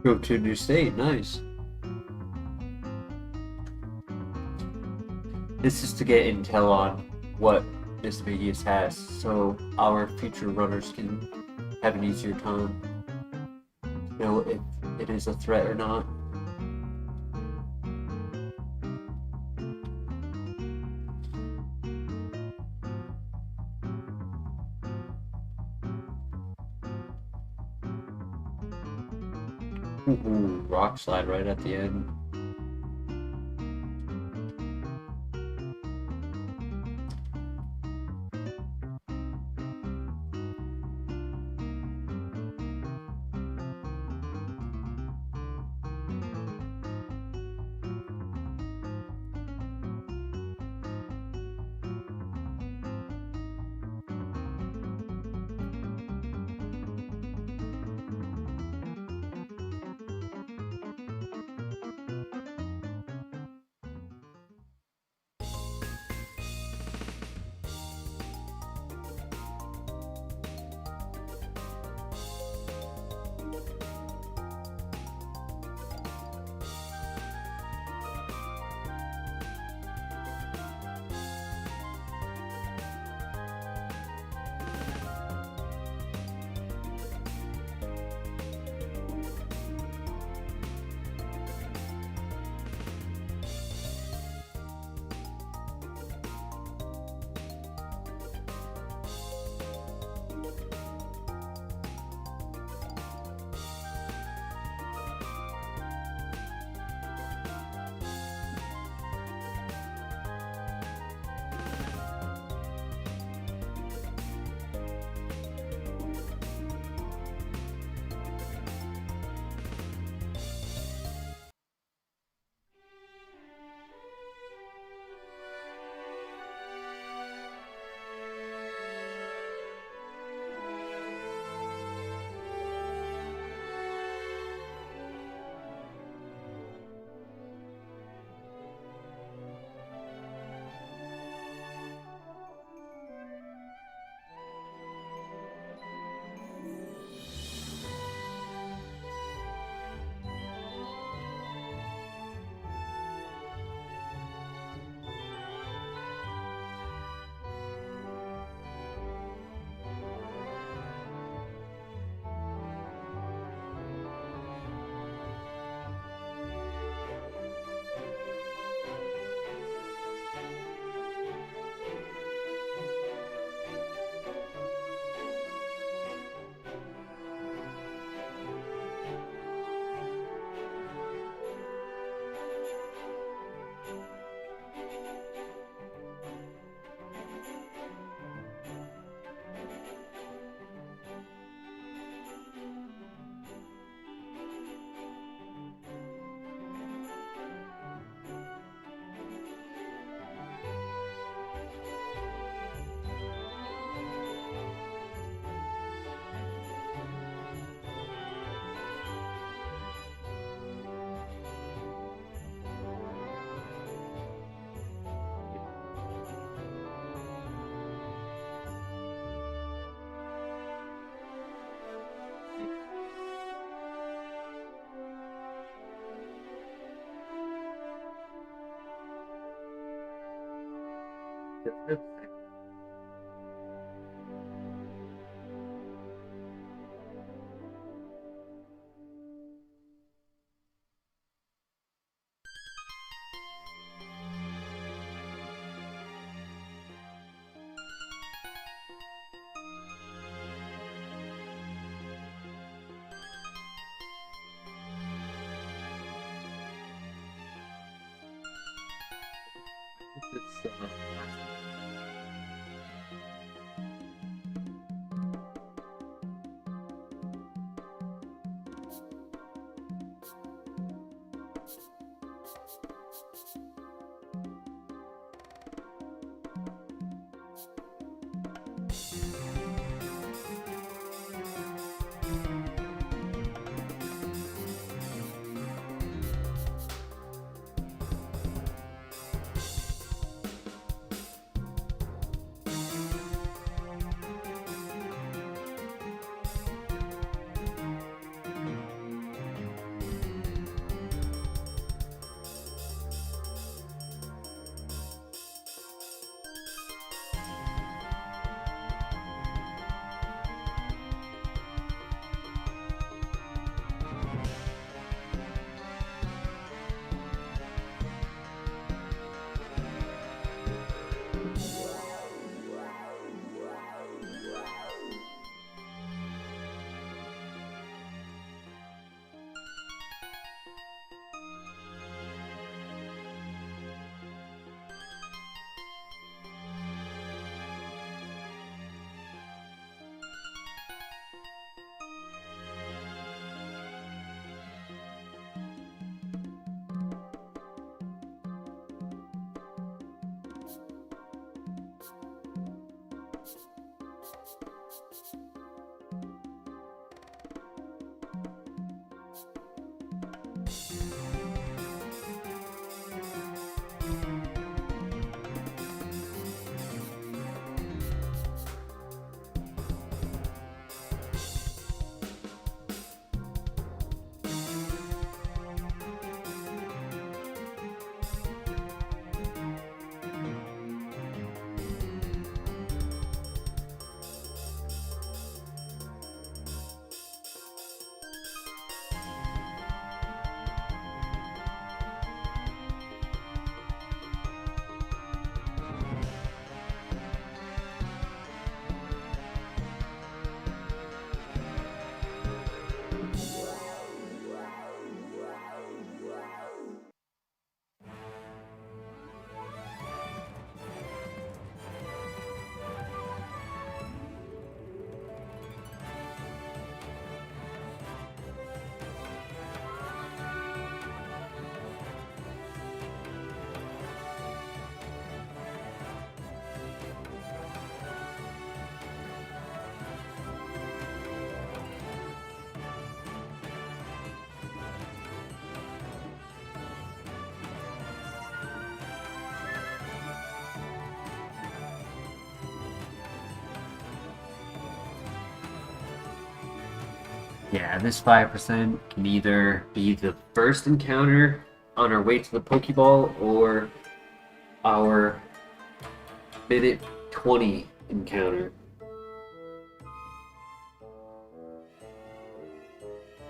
Go to a new state, nice. This is to get intel on what this Medius has, so our future runners can have an easier time to know if it is a threat or not. Ooh, rock slide right at the end. Yeah, this 5% can either be the first encounter on our way to the Pokeball or our minute 20 encounter.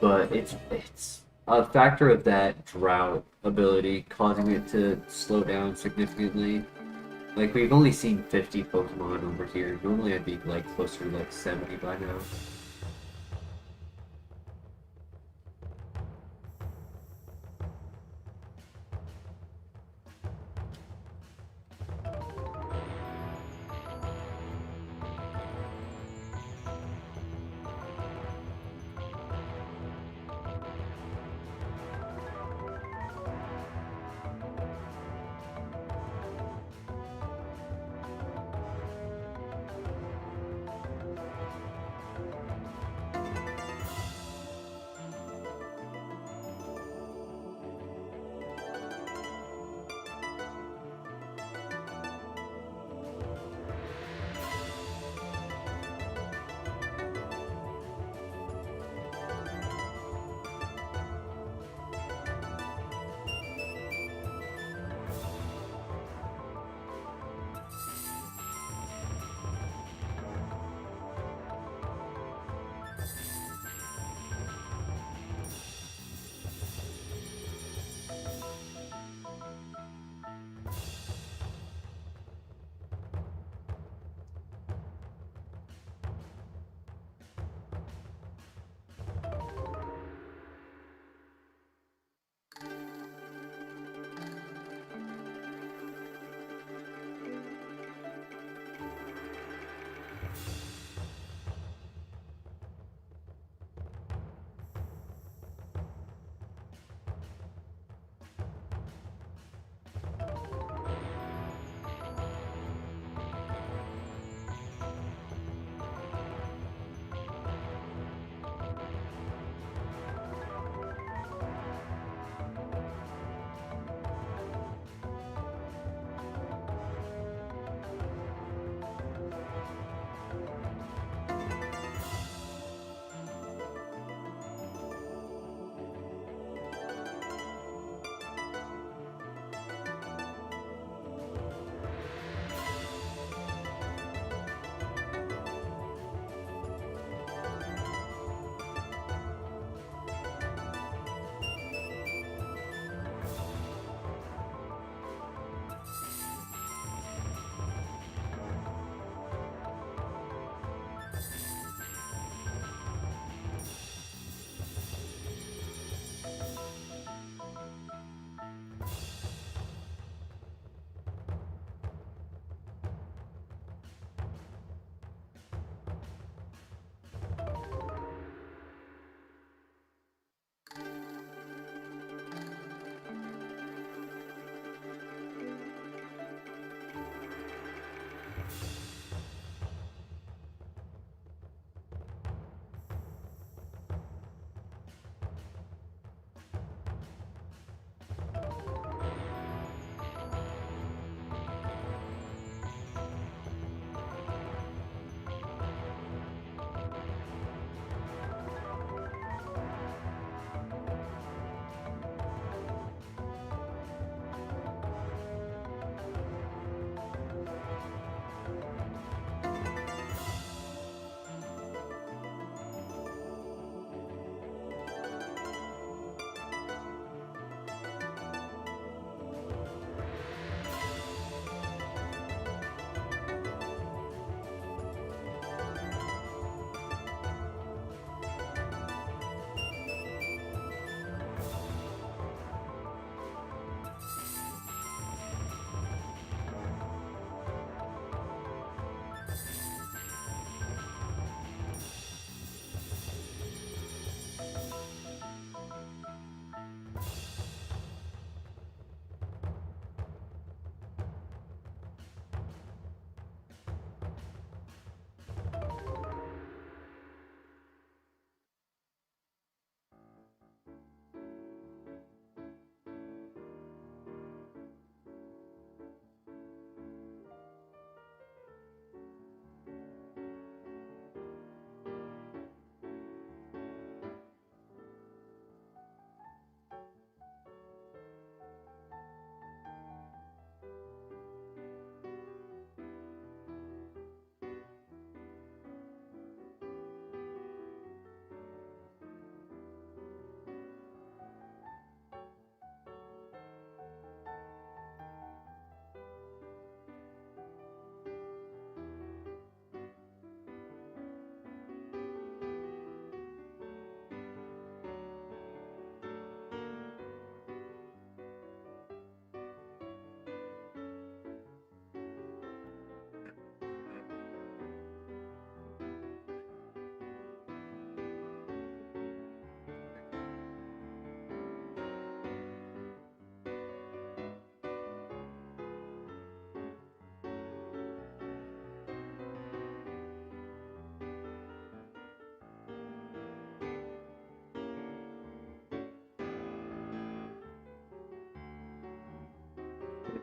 But it's a factor of that drought ability causing it to slow down significantly. Like, we've only seen 50 Pokemon over here. Normally I'd be like closer to like 70 by now.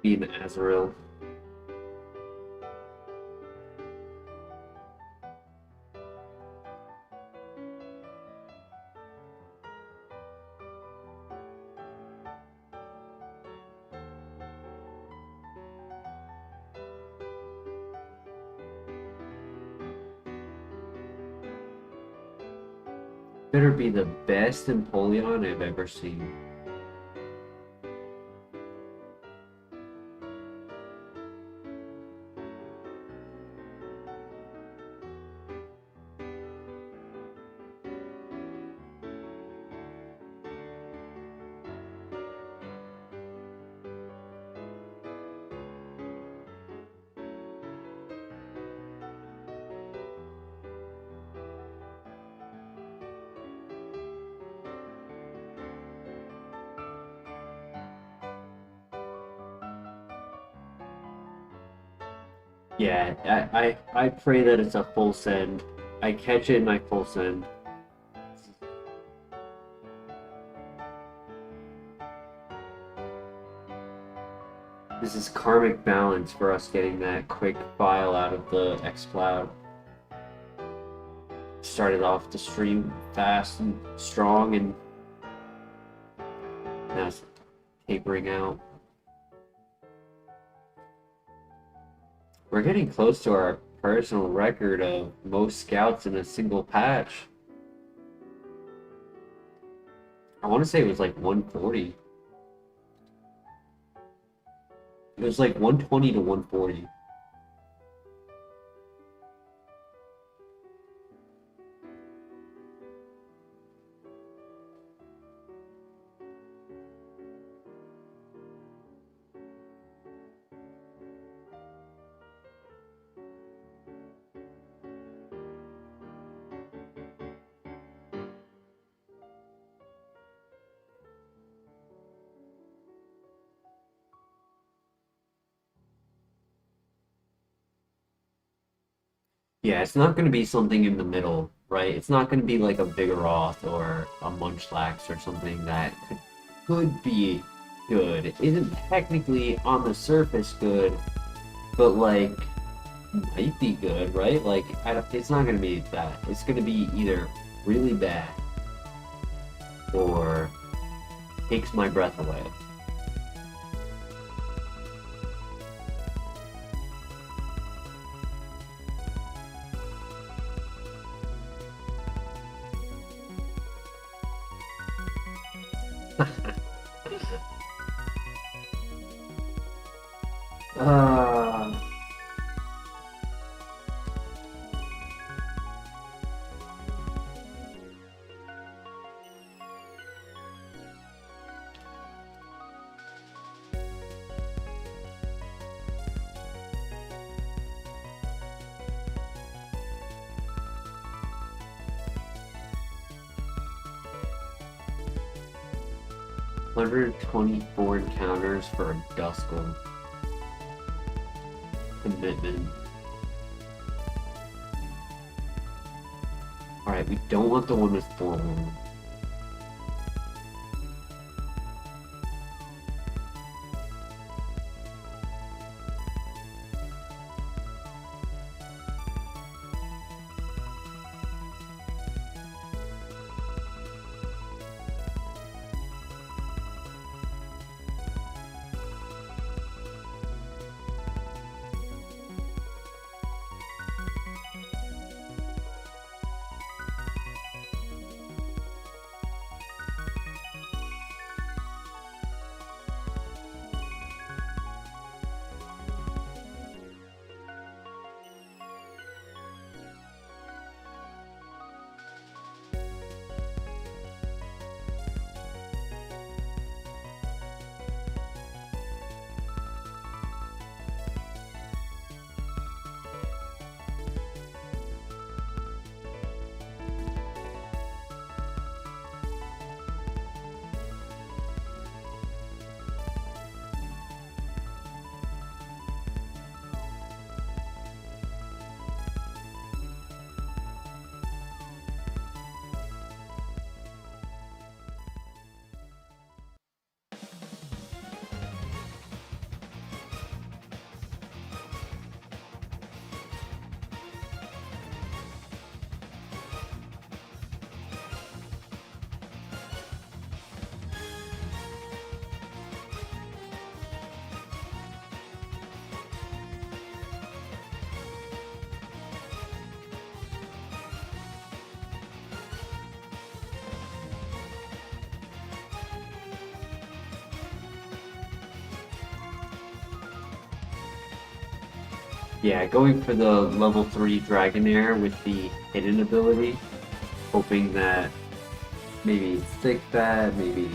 Be an Azrael. Better be the best Empoleon I've ever seen. Yeah, I pray that it's a full send. I catch it in my full send. This is karmic balance for us getting that quick file out of the X-Cloud. Started off the stream fast and strong, and now it's tapering out. We're getting close to our personal record of most scouts in a single patch. I want to say it was like 140. It was like 120 to 140. Yeah, it's not going to be something in the middle, right? It's not going to be like a Vigoroth or a Munchlax or something that could be good. It isn't technically on the surface good, but like might be good, right? Like it's not going to be that. It's going to be either really bad or takes my breath away. uh... 124 encounters for a Duskull. Commitment. Alright, we don't want the one with 4 wounds. Yeah, going for the level 3 Dragonair with the hidden ability, hoping that maybe Thick Bat, maybe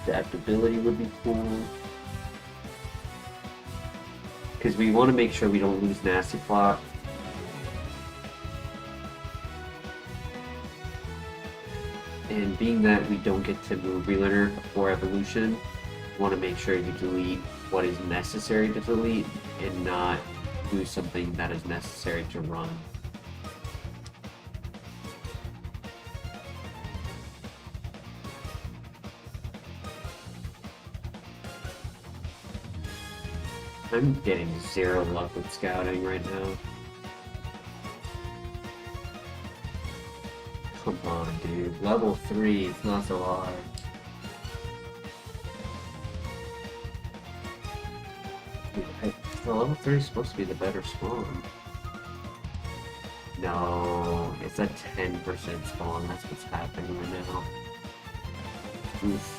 adaptability would be cool. Because we want to make sure we don't lose Nasty Plot. And being that we don't get to move Relearner before evolution, we want to make sure you delete what is necessary to delete and not do something that is necessary to run. I'm getting zero luck with scouting right now. Come on, dude. Level 3, it's not so hard. Dude, the level 3 is supposed to be the better spawn. No, it's a 10% spawn. That's what's happening right now. Oof.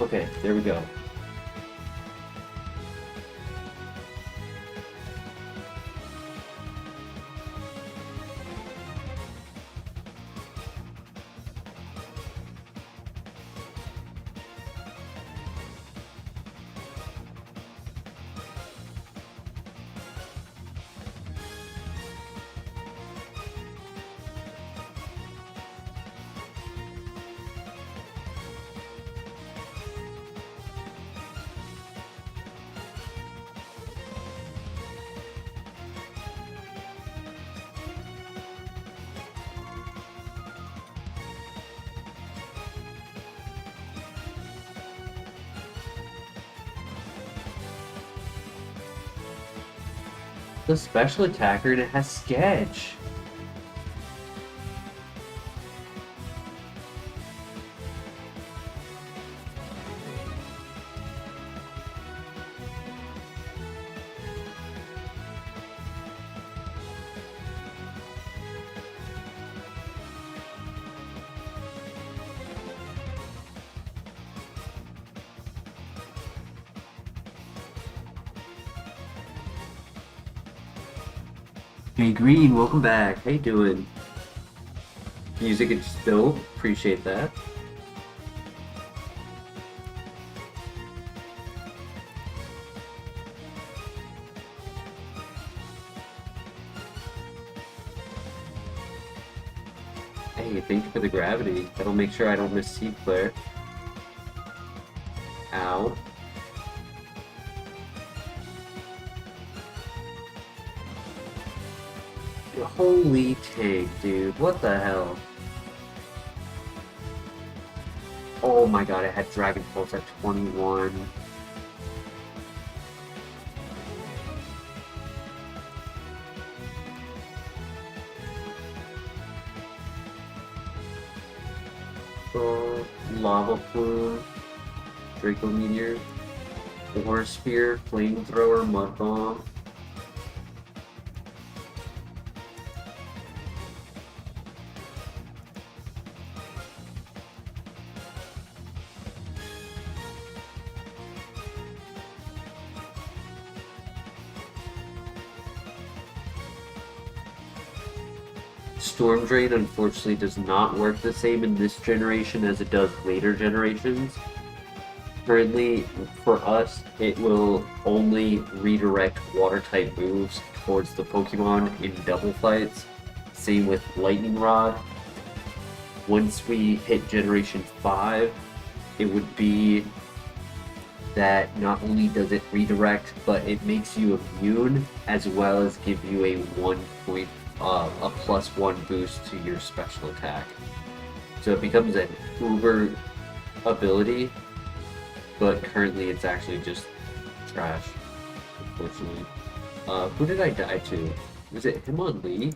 Okay, there we go. The special attacker and it has sketch. Hey Green, welcome back. How you doing? Music is dope. Appreciate that. Hey, thank you for the gravity. That'll make sure I don't miss Seed Flare. Ow. Holy tank, dude. What the hell? Oh my god, I had Dragon Pulse at 21. Oh, Lava Plume, Draco Meteor, War Spear, Flamethrower, Mud Bomb. Storm Drain unfortunately does not work the same in this generation as it does later generations. Currently, for us, it will only redirect water-type moves towards the Pokemon in double fights. Same with Lightning Rod. Once we hit Generation 5, it would be that not only does it redirect, but it makes you immune, as well as give you a a +1 boost to your special attack. So it becomes an uber ability, but currently it's actually just trash, unfortunately. Who did I die to? Was it Hitmonlee?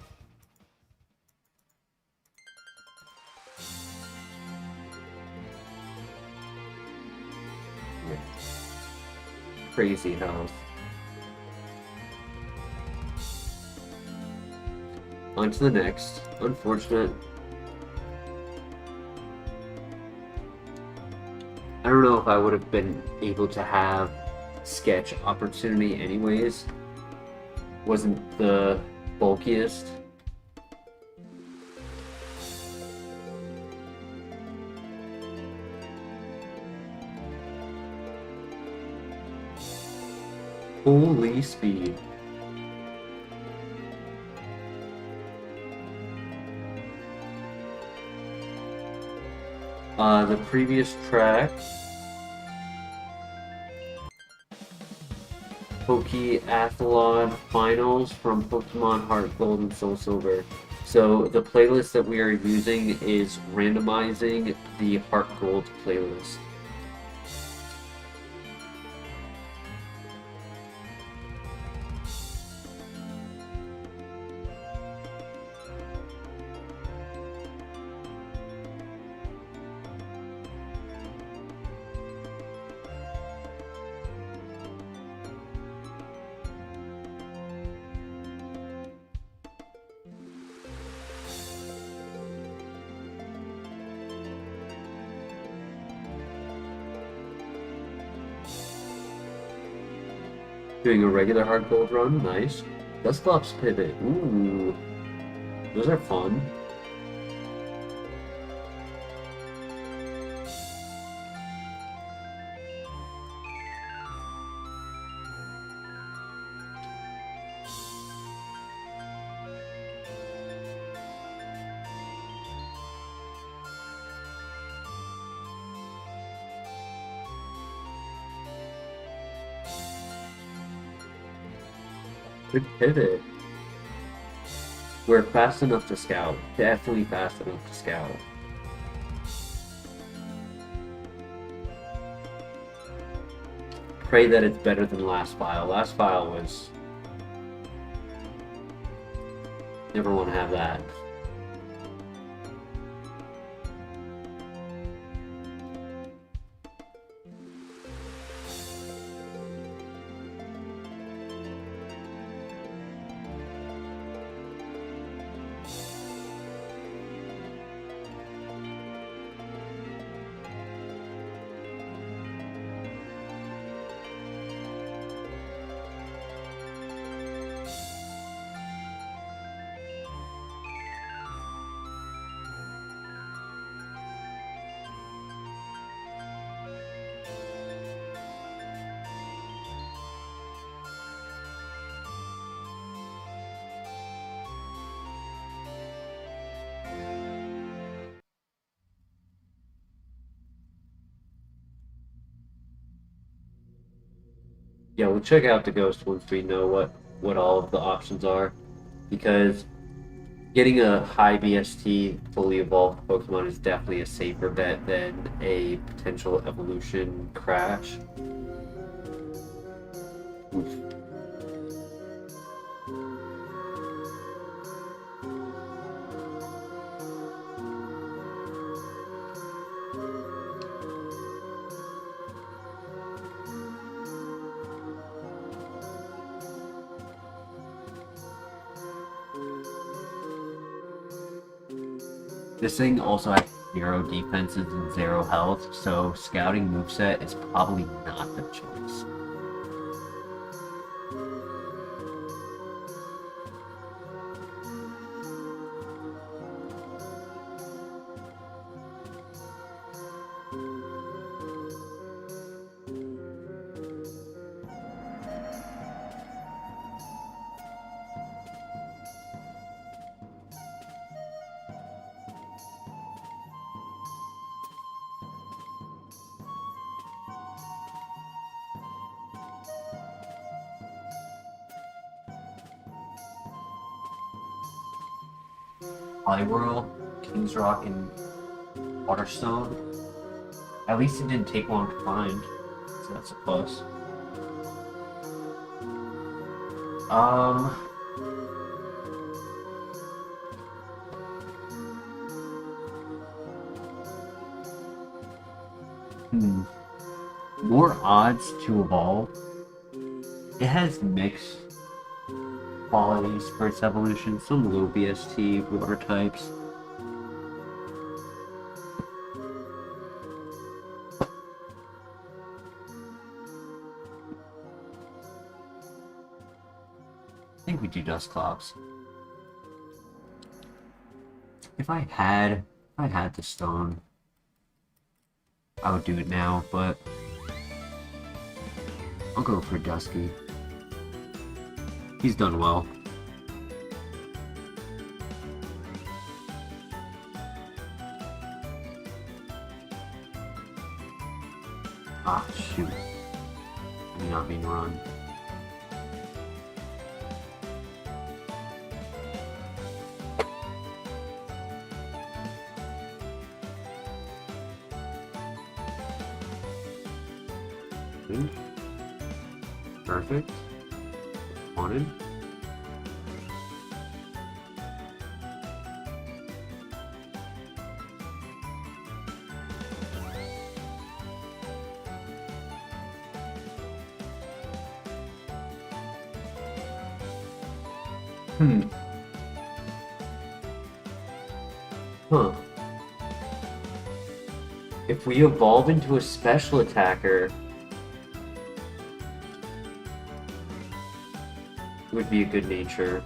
Yeah. Crazy health. On to the next. Unfortunate. I don't know if I would have been able to have sketch opportunity anyways. Wasn't the bulkiest. Holy speed. The previous track, Pokeathlon Finals from Pokemon Heart Gold and Soul Silver. So the playlist that we are using is randomizing the Heart Gold playlist. Doing a regular hard gold run, nice. Dusclops pivot, ooh. Those are fun. Good pivot. We're fast enough to scout. Definitely fast enough to scout. Pray that it's better than last file. Last file was... Never want to have that. Yeah, we'll check out the ghost once we know what all of the options are, because getting a high BST fully evolved Pokemon is definitely a safer bet than a potential evolution crash. Oof. This thing also has 0 defenses and 0 health, so scouting moveset is probably not the choice. Poliwhirl, King's Rock, and Waterstone. At least it didn't take long to find, so that's a plus. More odds to evolve. It has mix. qualities for its evolution. Some low BST, water types. I think we do Dusclops. If I had the stone, I would do it now, but I'll go for Dusky. He's done well. Ah, shoot. I do not mean to run. Perfect. Wanted. Huh. If we evolve into a special attacker, it would be a good nature.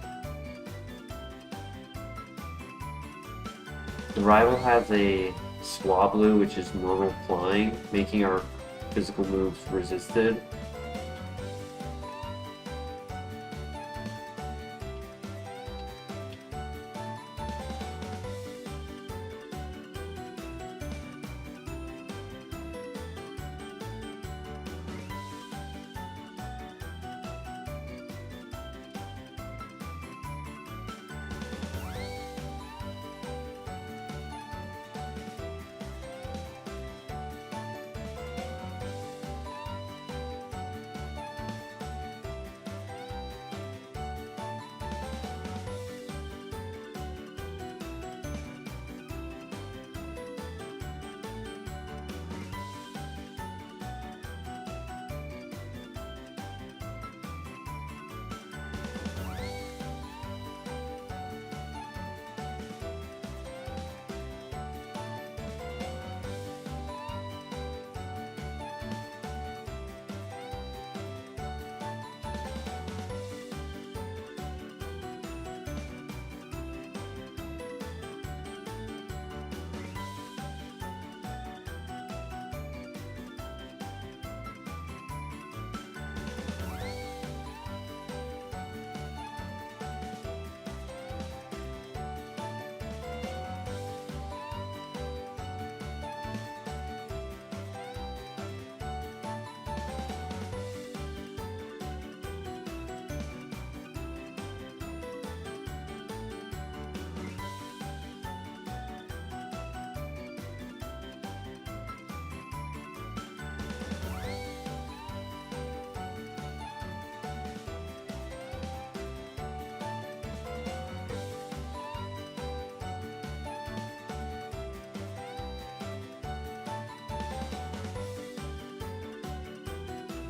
The rival has a Swablu, which is normal flying, making our physical moves resisted.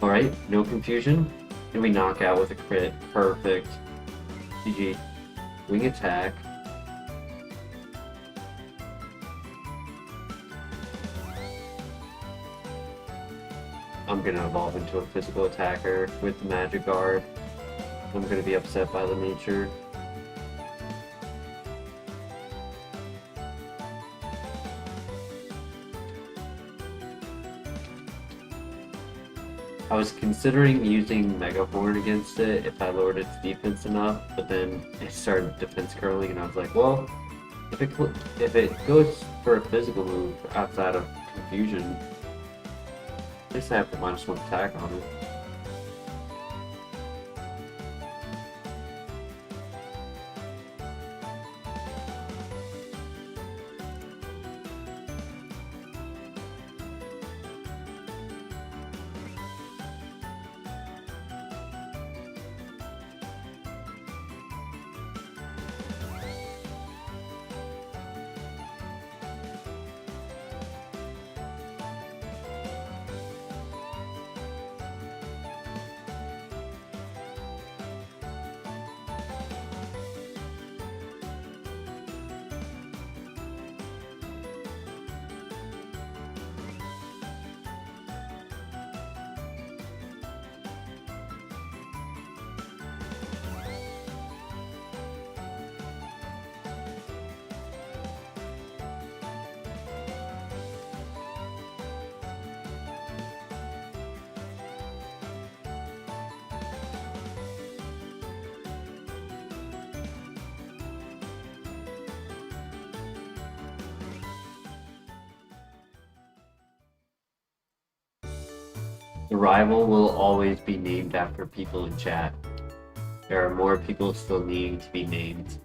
Alright, no confusion. And we knock out with a crit. Perfect. GG. Wing attack. I'm gonna evolve into a physical attacker with the Magic Guard. I'm gonna be upset by the nature. I was considering using Mega Horn against it if I lowered its defense enough, but then it started defense curling, and I was like, well, if it goes for a physical move outside of confusion, at least I have the -1 attack on it. rival will always be named after people in chat. There are more people still needing to be named.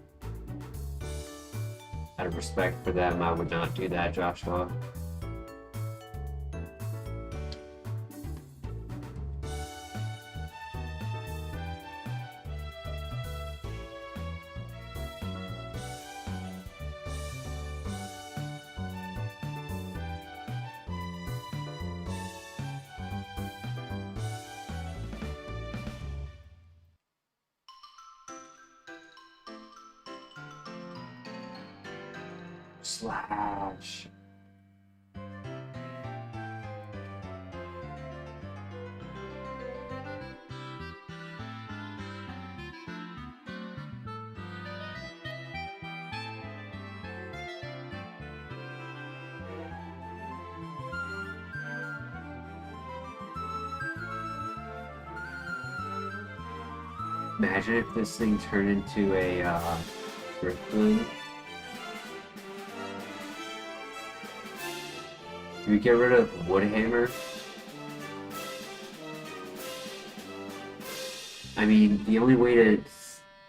Out of respect for them, I would not do that, Joshua. Slash. Imagine if this thing turned into a Driftling. Do we get rid of Woodhammer? I mean, the only way to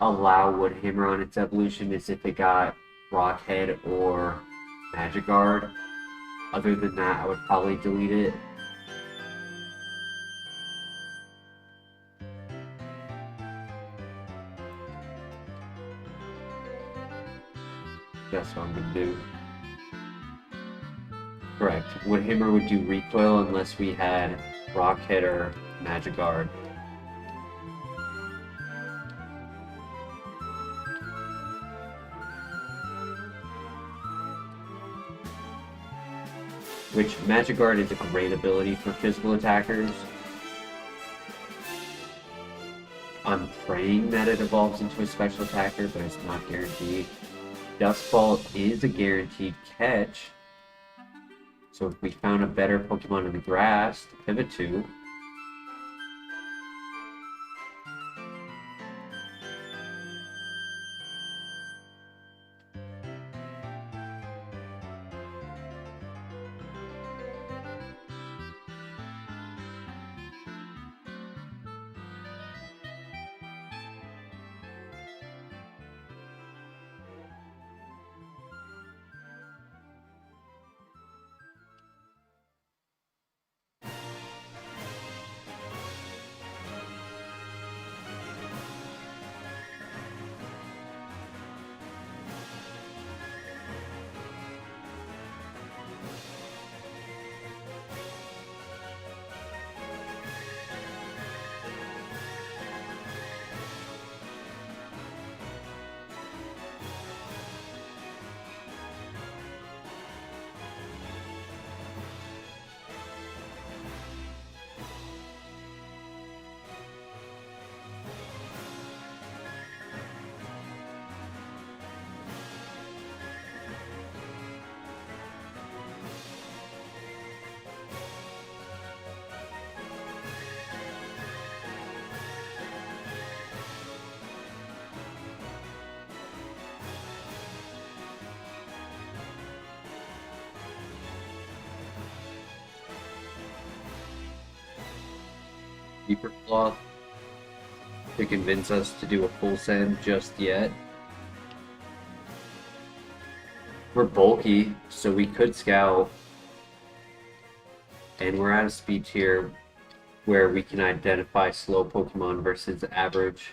allow Woodhammer on its evolution is if it got Rockhead or Magic Guard. Other than that, I would probably delete it. That's what I'm gonna do. Correct. Woodhammer would do recoil unless we had Rockhead or Magic Guard. Which Magic Guard is a great ability for physical attackers. I'm praying that it evolves into a special attacker, but it's not guaranteed. Dustfall is a guaranteed catch. So if we found a better Pokemon in the grass to pivot to, Deeper Cloth to convince us to do a full send just yet. We're bulky, so we could scout. And we're at a speed tier where we can identify slow Pokemon versus average.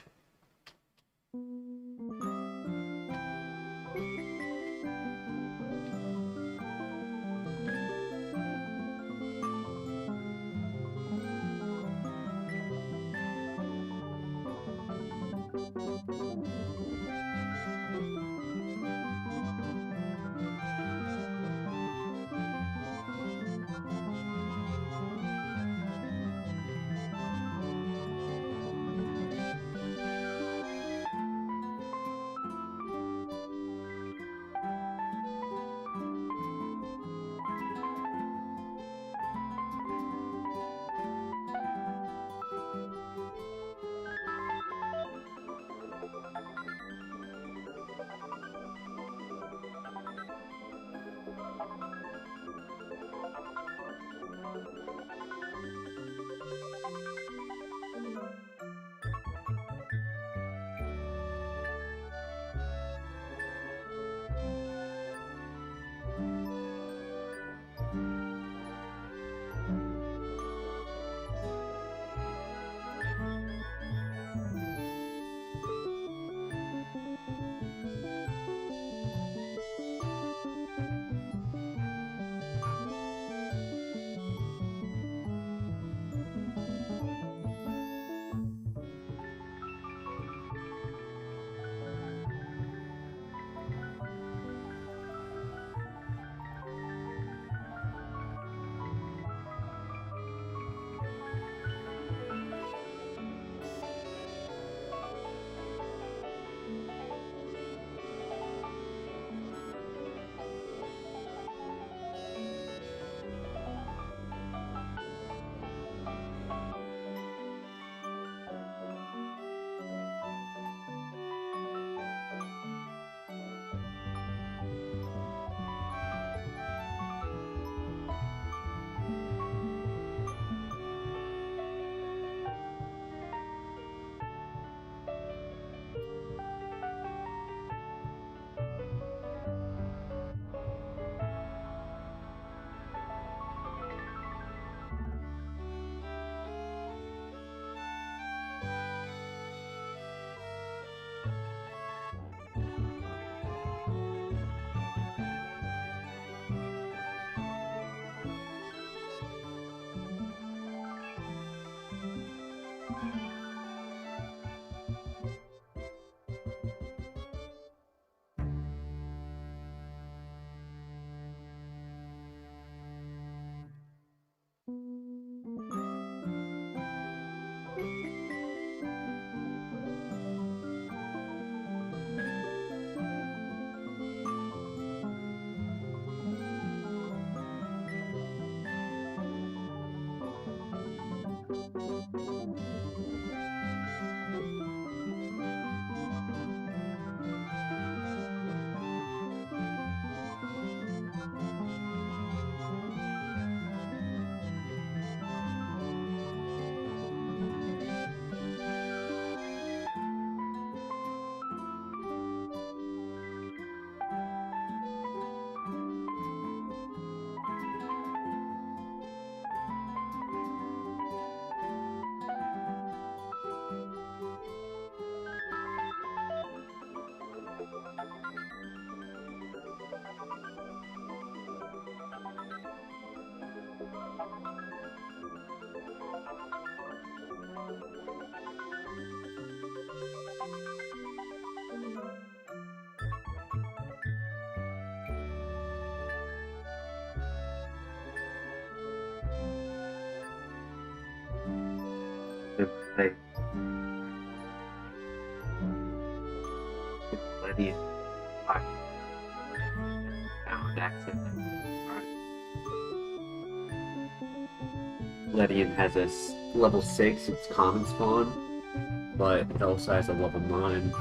Like, plenty of found accent. Ledian has a level 6, it's common spawn, but it also has a level 9.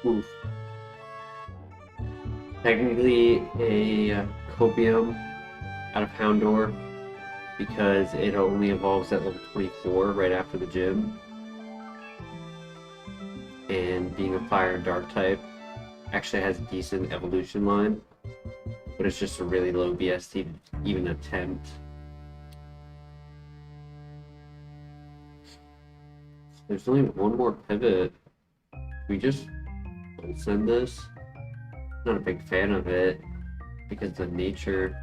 Oof. Technically a copium out of Houndour because it only evolves at level 24 right after the gym. And being a fire and dark type actually has a decent evolution line, but it's just a really low BST to even attempt. There's only one more pivot. We just send this. Not a big fan of it because the nature.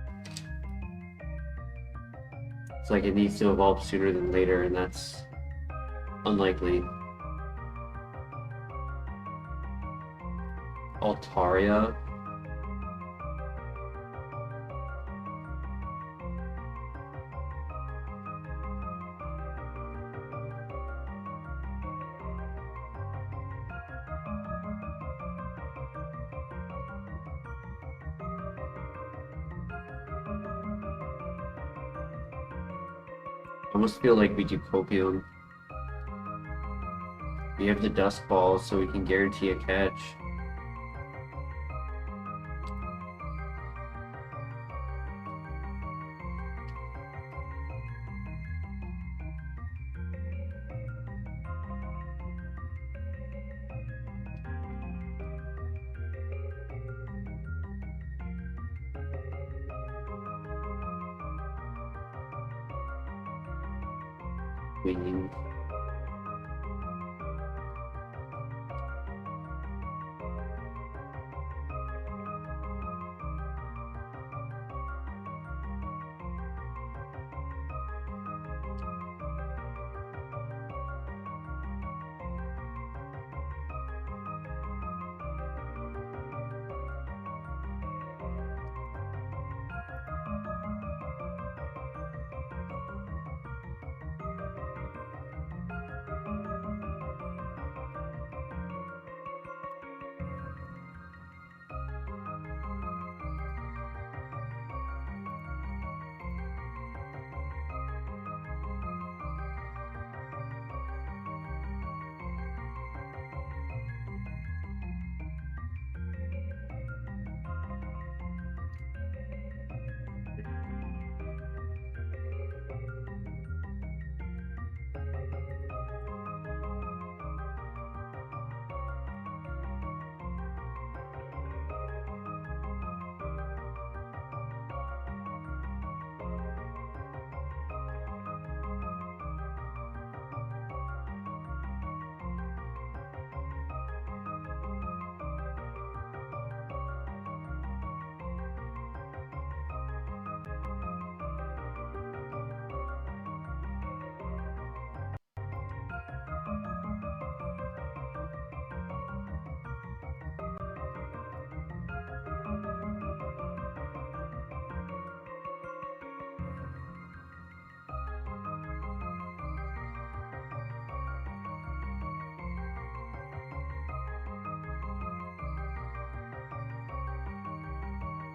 It's like it needs to evolve sooner than later, and that's unlikely. Altaria. I almost feel like we do copium. We have the dust balls, so we can guarantee a catch. Winging.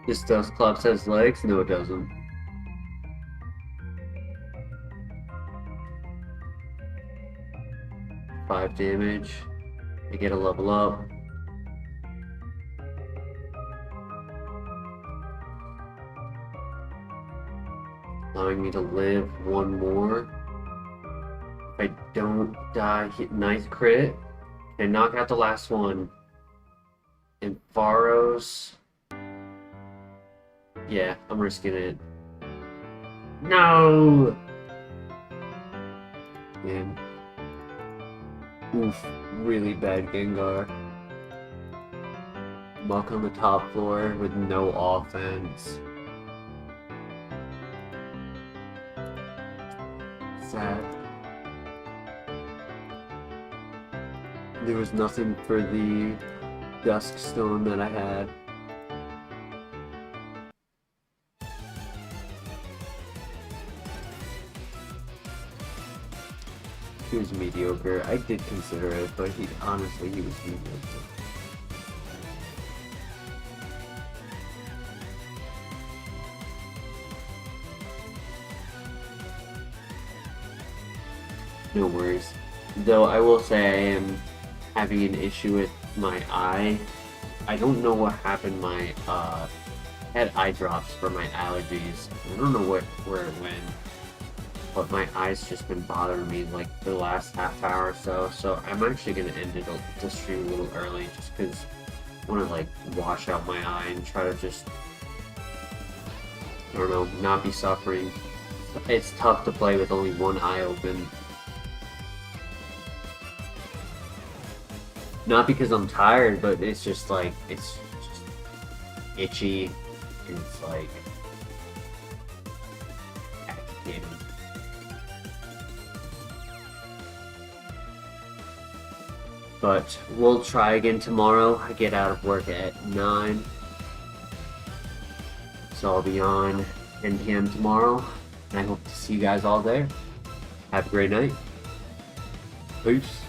This Dusclops has legs? No, it doesn't. Five damage. I get a level up. Allowing me to live one more. If I don't die, nice crit. And knock out the last one. And Faros. Yeah, I'm risking it. No! Man. Oof, really bad Gengar. Muck on the top floor with no offense. Sad. There was nothing for the Dusk Stone that I had. He was mediocre. I did consider it, but honestly, he was mediocre. No worries. Though I will say I am having an issue with my eye. I don't know what happened. My had eye drops for my allergies. I don't know where it went. But my eyes just been bothering me like the last half hour or so. So I'm actually gonna end the stream a little early just because I want to like wash out my eye and try to just, I don't know, not be suffering. It's tough to play with only one eye open. Not because I'm tired, but it's just like, it's just itchy and it's like agitating. But we'll try again tomorrow. I get out of work at 9. So I'll be on 10 p.m. tomorrow. And I hope to see you guys all there. Have a great night. Peace.